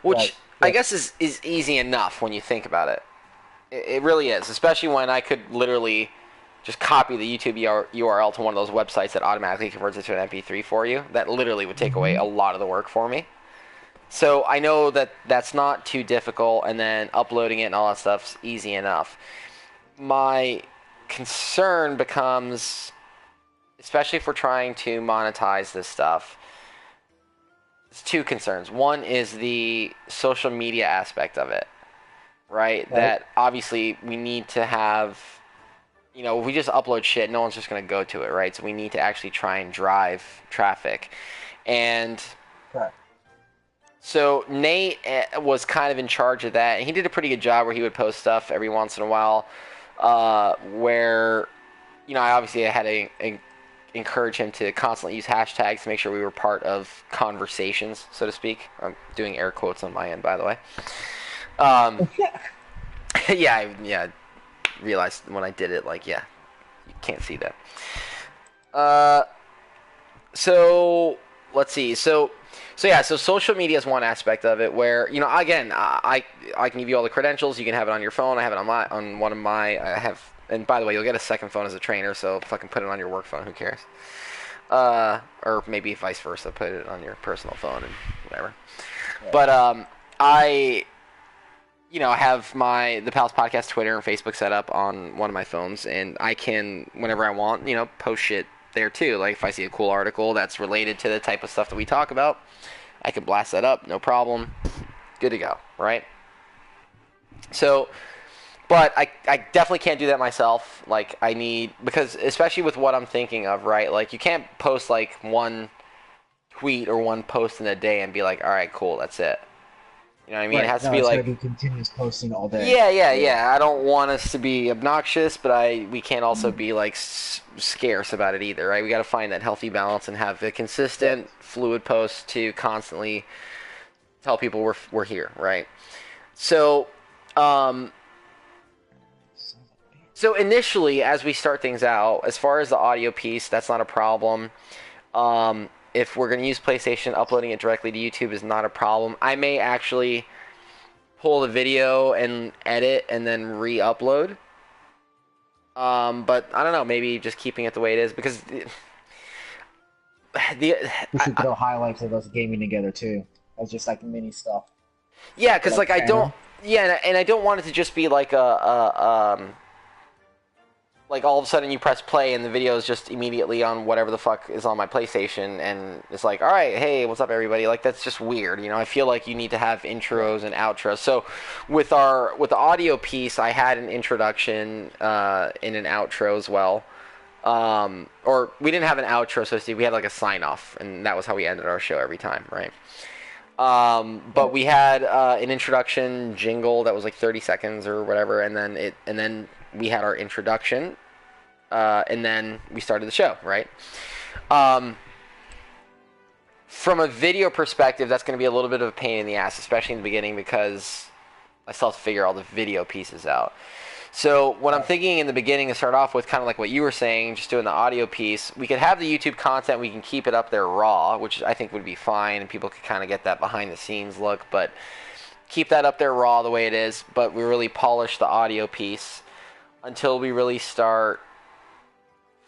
Which I guess is easy enough when you think about it. It really is, especially when I could literally just copy the YouTube URL to one of those websites that automatically converts it to an MP3 for you. That literally would take away a lot of the work for me. So I know that that's not too difficult, and then uploading it and all that stuff's easy enough. My concern becomes, especially if we're trying to monetize this stuff, it's 2 concerns. One is the social media aspect of it, right? That obviously we need to have, you know, if we just upload shit, no one's just going to go to it, right? So we need to actually try and drive traffic. And so Nate was kind of in charge of that, and he did a pretty good job where he would post stuff every once in a while where, you know, I obviously had to encourage him to constantly use hashtags to make sure we were part of conversations, so to speak. I'm doing air quotes on my end, by the way. Yeah, I realized when I did it, like, yeah, you can't see that. So let's see. So social media is one aspect of it where, you know, again, I can give you all the credentials. You can have it on your phone. I have it on one of my. I have, and by the way, you'll get a second phone as a trainer, so fucking put it on your work phone. Who cares? Or maybe vice versa. Put it on your personal phone and whatever. Yeah. But I, you know, have the Pals Podcast Twitter and Facebook set up on one of my phones, and I can, whenever I want, you know, post shit there too. Like if I see a cool article that's related to the type of stuff that we talk about, I can blast that up, no problem. Good to go, right? So, but I definitely can't do that myself. Like I need, because especially with what I'm thinking of, right? Like you can't post like one tweet or one post in a day and be like, all right, cool, that's it. You know what I mean? Right. It has to be like continuous posting all day. Yeah. I don't want us to be obnoxious, but we can't also be like scarce about it either, right? We got to find that healthy balance and have a consistent, fluid post to constantly tell people we're here, right? So, so initially, as we start things out, as far as the audio piece, that's not a problem. If we're going to use PlayStation, uploading it directly to YouTube is not a problem. I may actually pull the video and edit and then re-upload. But I don't know, maybe just keeping it the way it is, because we should throw highlights of us gaming together too, as just like mini stuff. Yeah, because like I don't, and I don't want it to just be like like all of a sudden you press play and the video is just immediately on whatever the fuck is on my PlayStation, and it's like, all right, hey, what's up, everybody? Like that's just weird, you know. I feel like you need to have intros and outros. So with the audio piece, I had an introduction and an outro as well. Or we didn't have an outro, so to speak. We had like a sign off, and that was how we ended our show every time, right? But we had an introduction jingle that was like 30 seconds or whatever, and then we had our introduction, and then we started the show, right? From a video perspective, that's going to be a little bit of a pain in the ass, especially in the beginning, because I still have to figure all the video pieces out. So what I'm thinking in the beginning to start off with, kind of like what you were saying, just doing the audio piece, we could have the YouTube content, we can keep it up there raw, which I think would be fine, and people could kind of get that behind the scenes look, but keep that up there raw the way it is, but we really polish the audio piece until we really start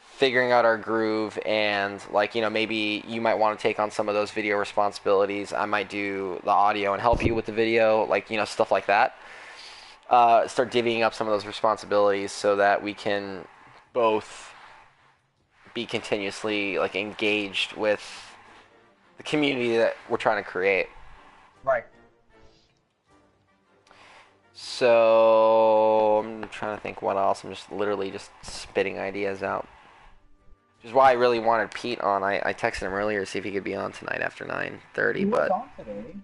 figuring out our groove, and like, you know, maybe you might want to take on some of those video responsibilities. I might do the audio and help you with the video, like, you know, stuff like that. Start divvying up some of those responsibilities so that we can both be continuously like engaged with the community that we're trying to create. Right. So I'm trying to think what else. I'm just literally just spitting ideas out. Which is why I really wanted Pete on. I texted him earlier to see if he could be on tonight after 9:30. He was But on today.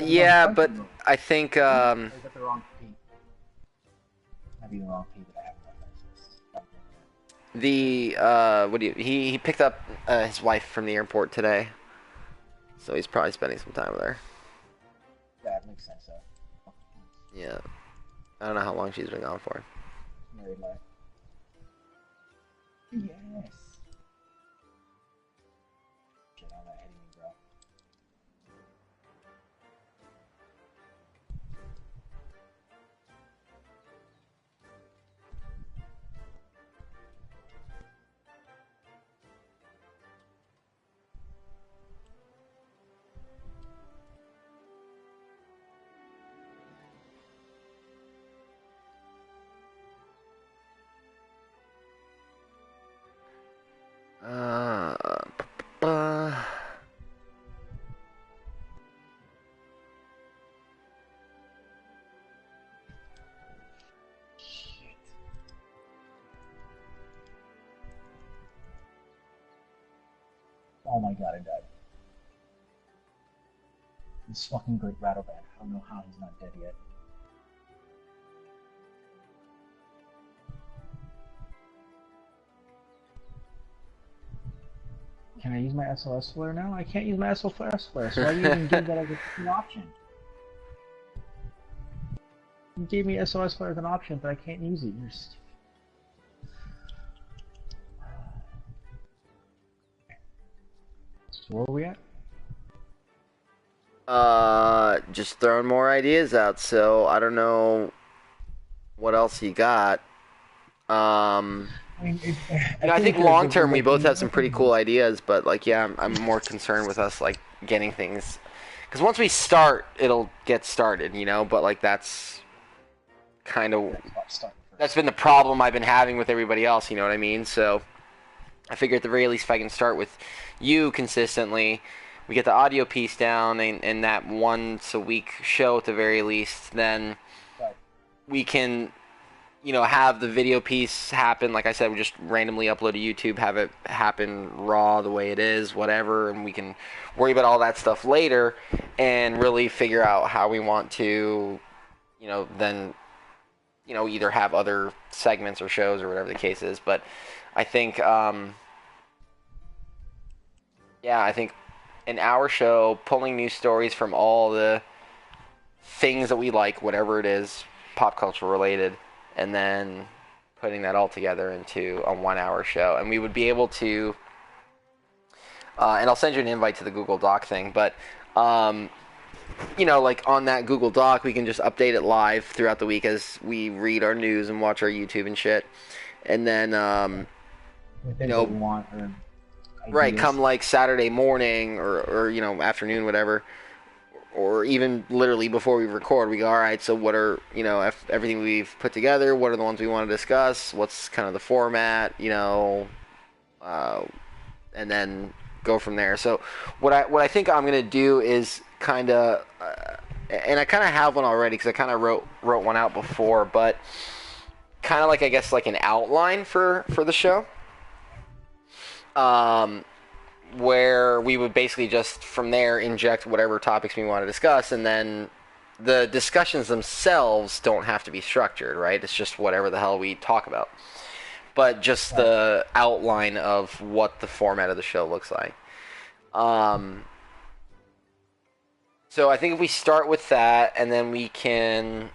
yeah, but I think I got the wrong Pete. Might be the wrong Pete that I have on my list. what do you? He picked up his wife from the airport today, so he's probably spending some time with her. That makes sense. Yeah, I don't know how long she's been gone for. Married life. Yes. Get on that heading, bro. Uh, uh, Shit. Oh my god, I died. This fucking great Rattleband. I don't know how he's not dead yet. Can I use my SOS flare now? I can't use my SOS flare, so why do you even give that as an option? You gave me SOS flare as an option, but I can't use it. You're stupid. So where are we at? just throwing more ideas out. So I don't know what else you got. I mean, I think long term we both have some pretty cool ideas, but like, yeah, I'm more concerned with us like getting things, because once we start, it'll get started, you know. But like that's kind of that's been the problem I've been having with everybody else, you know what I mean? So I figure at the very least, if I can start with you consistently, we get the audio piece down, and that once a week show at the very least, then we can, you know, have the video piece happen. Like I said, we just randomly upload to YouTube, have it happen raw the way it is, whatever, and we can worry about all that stuff later and really figure out how we want to, you know, then, you know, either have other segments or shows or whatever the case is. But I think, yeah, I think an hour show, pulling news stories from all the things that we like, whatever it is, pop culture related, and then putting that all together into a 1 hour show. And we would be able to, and I'll send you an invite to the Google Doc thing, but, you know, like on that Google Doc, we can just update it live throughout the week as we read our news and watch our YouTube and shit. And then, you know, we want, or right, come like Saturday morning or you know, afternoon, whatever, or even literally before we record, we go, all right, so what are, you know, everything we've put together, what are the ones we want to discuss, what's kind of the format, you know, and then go from there. So what I think I'm going to do is kind of, and I kind of have one already because I kind of wrote one out before, but kind of like, I guess, like an outline for the show. Where we would basically just from there inject whatever topics we want to discuss, and then the discussions themselves don't have to be structured, right? It's just whatever the hell we talk about. But just the outline of what the format of the show looks like. So I think if we start with that, and then we can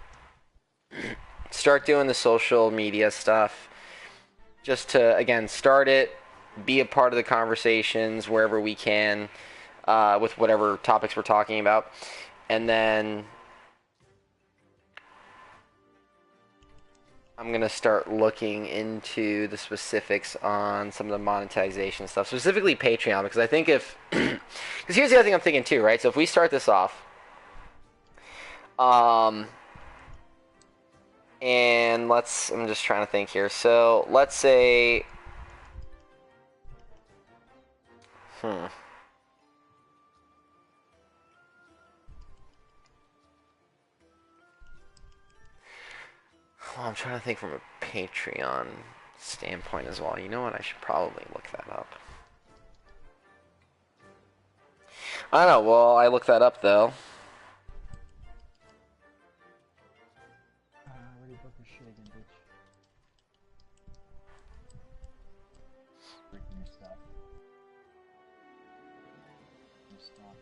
start doing the social media stuff. Just to, again, start it, be a part of the conversations wherever we can with whatever topics we're talking about. And then I'm going to start looking into the specifics on some of the monetization stuff, specifically Patreon, because I think if... Because here's the other thing I'm thinking too, right? So if we start this off, and I'm just trying to think here. So let's say, well, I'm trying to think from a Patreon standpoint as well. You know what? I should probably look that up. I don't know. Well, I looked that up though. Already booked your shit again, bitch. Breaking your stuff. Your stuff.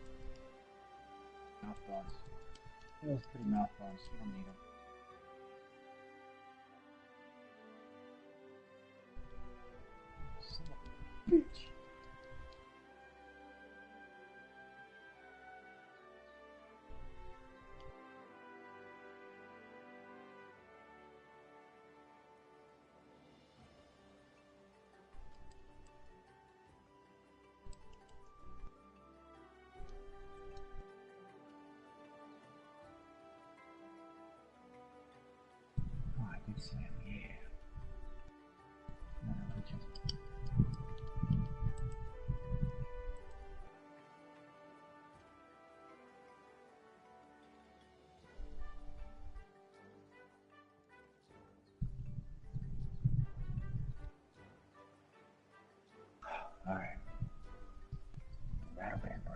Mouth guards. Those pretty mouth guards. You don't need them. Son of a bitch. Alright, good slam, yeah. No, no, just... Alright. Rattle band, bro.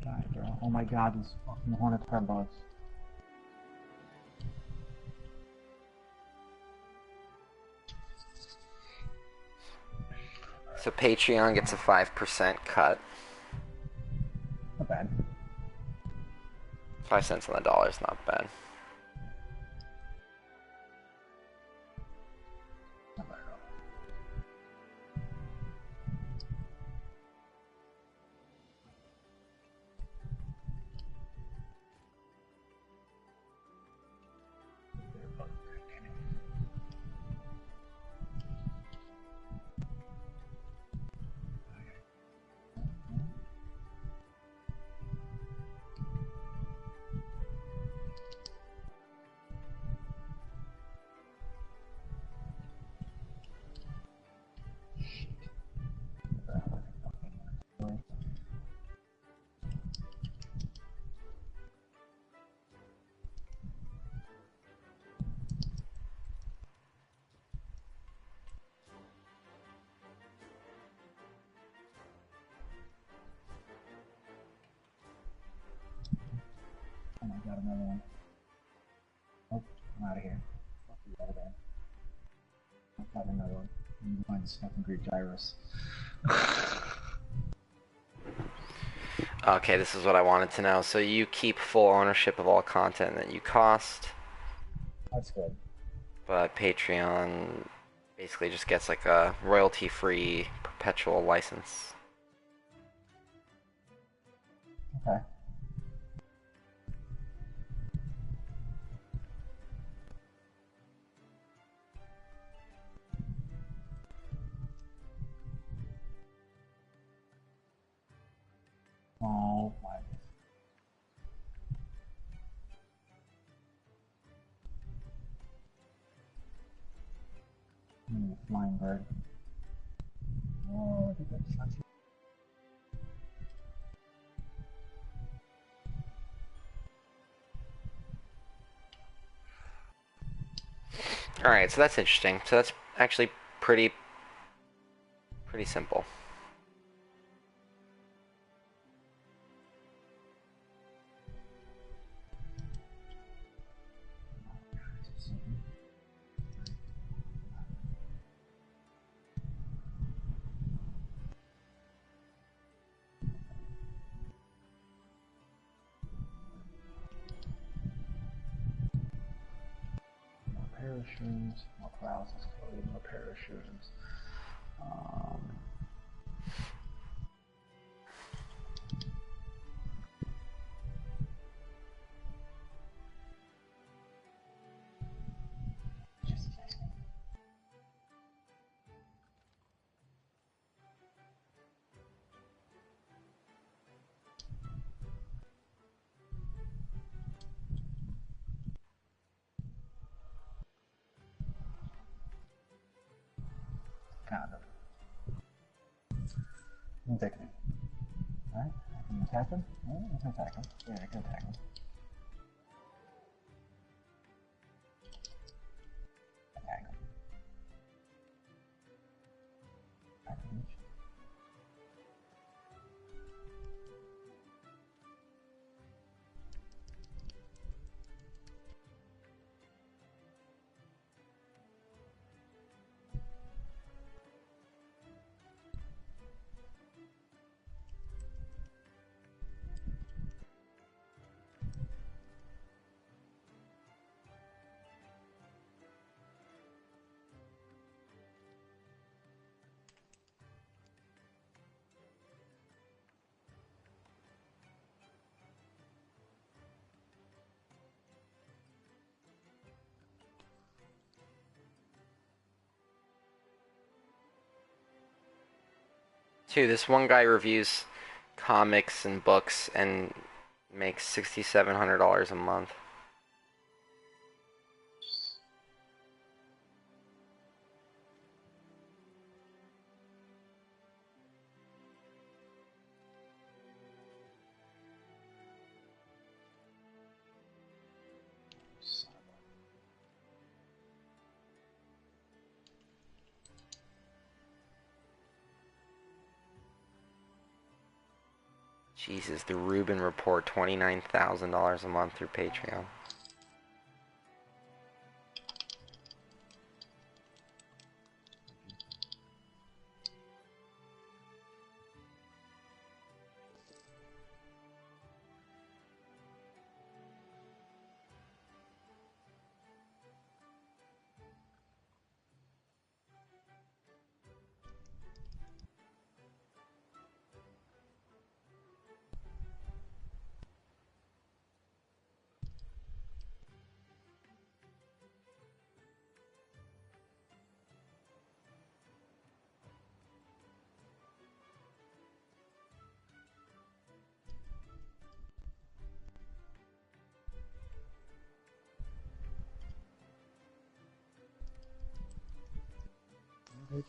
Alright, bro. Oh my god, these fucking hornet bugs. So Patreon gets a 5% cut. Not bad. 5 cents on the dollar is not bad. Not bad at all. Oh my god, another one. Oh, I'm out of here. Fuck you, other band. I'll find another one. I need to find this fucking Greek gyrus. Okay, this is what I wanted to know. So you keep full ownership of all content that you cost, That's good. but Patreon basically just gets like a royalty-free perpetual license. Okay. Oh my. Flying bird. Oh, All right, so that's interesting. So that's actually pretty simple. more parachutes, more clouds, more parachutes. Um, just kind of. I'm taking it. Alright, I can attack him. Yeah, I can attack him. Yeah, I can attack him. Attack him. Attack him. Too, this one guy reviews comics and books and makes $6,700 a month. Jesus, the Rubin Report, $29,000 a month through Patreon. Yes.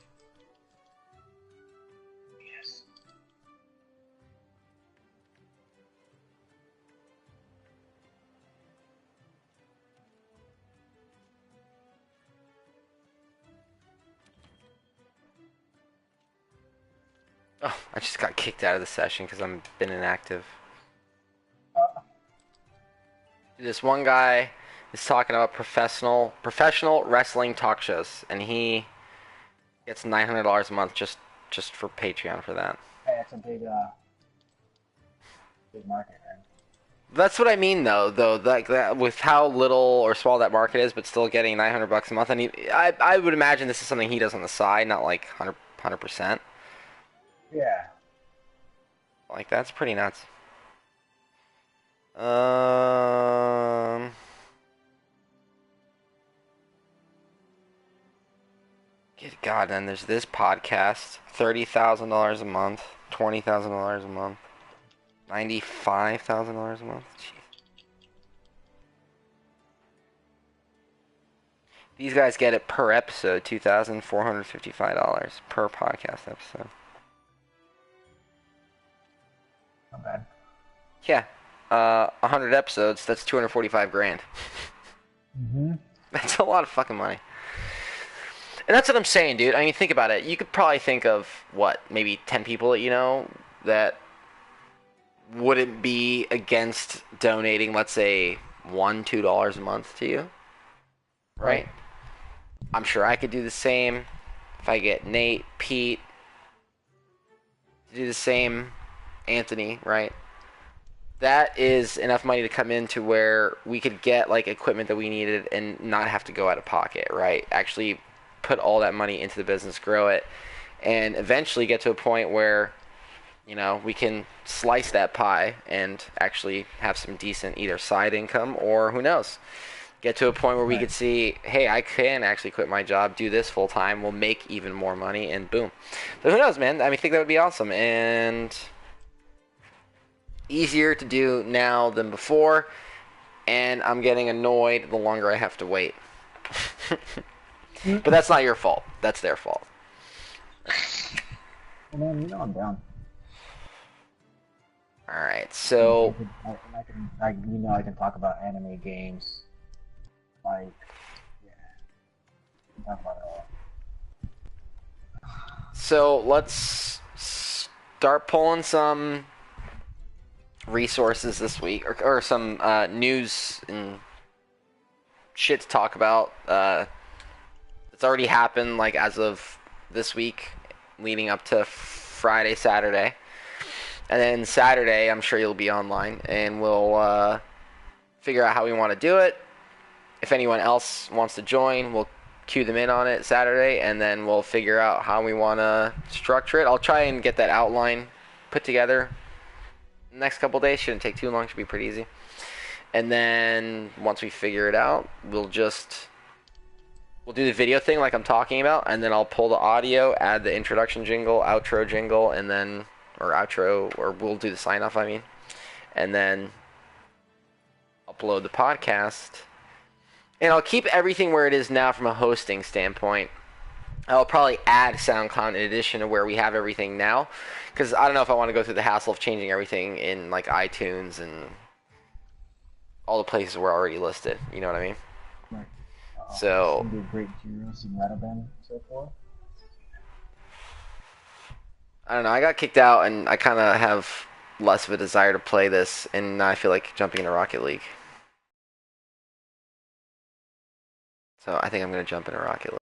Oh, I just got kicked out of the session because I've been inactive. This one guy is talking about professional wrestling talk shows, and he gets $900 a month just for Patreon for that. Hey, that's a big market, man. That's what I mean, though, like that with how little or small that market is, but still getting $900 a month. And I would imagine this is something he does on the side, not like 100%. Yeah. Like that's pretty nuts. Good God, then there's this podcast, $30,000 a month, $20,000 a month, $95,000 a month. Jeez. These guys get it per episode, $2,455 per podcast episode. Not bad. Yeah, 100 episodes. That's 245 grand. Mm-hmm. That's a lot of fucking money. And that's what I'm saying, dude. I mean, think about it. You could probably think of, what, maybe 10 people that you know that wouldn't be against donating, let's say, $1, $2 a month to you. Right? I'm sure I could do the same if I get Nate, Pete, to do the same, Anthony, right? That is enough money to come in to where we could get, like, equipment that we needed and not have to go out of pocket, right? Actually put all that money into the business, grow it, and eventually get to a point where, you know, we can slice that pie and actually have some decent either side income or, who knows, get to a point where we could see, hey, I can actually quit my job, do this full time, we'll make even more money, and boom. But who knows, man? I mean, I think that would be awesome, and easier to do now than before, and I'm getting annoyed the longer I have to wait. But that's not your fault. That's their fault. Well, man, you know I'm down. All right, so I can talk about anime games. Like, yeah, I can talk about it all. So let's start pulling some resources this week, or some news and shit to talk about. It's already happened, like, as of this week, leading up to Friday, Saturday. And then Saturday, I'm sure you'll be online, and we'll figure out how we want to do it. If anyone else wants to join, we'll cue them in on it Saturday, and then we'll figure out how we want to structure it. I'll try and get that outline put together the next couple days. Shouldn't take too long. Should be pretty easy. And then once we figure it out, we'll do the video thing like I'm talking about, and then I'll pull the audio, add the introduction jingle, outro jingle, and then, or outro, or we'll do the sign off, I mean, and then upload the podcast. And I'll keep everything where it is now from a hosting standpoint. I'll probably add SoundCloud in addition to where we have everything now, because I don't know if I want to go through the hassle of changing everything in, like, iTunes and all the places we're already listed. You know what I mean? Right. So Some great heroes in Radaband so far. I don't know. I got kicked out, and I kind of have less of a desire to play this, and now I feel like jumping into Rocket League. So I think I'm going to jump into Rocket League.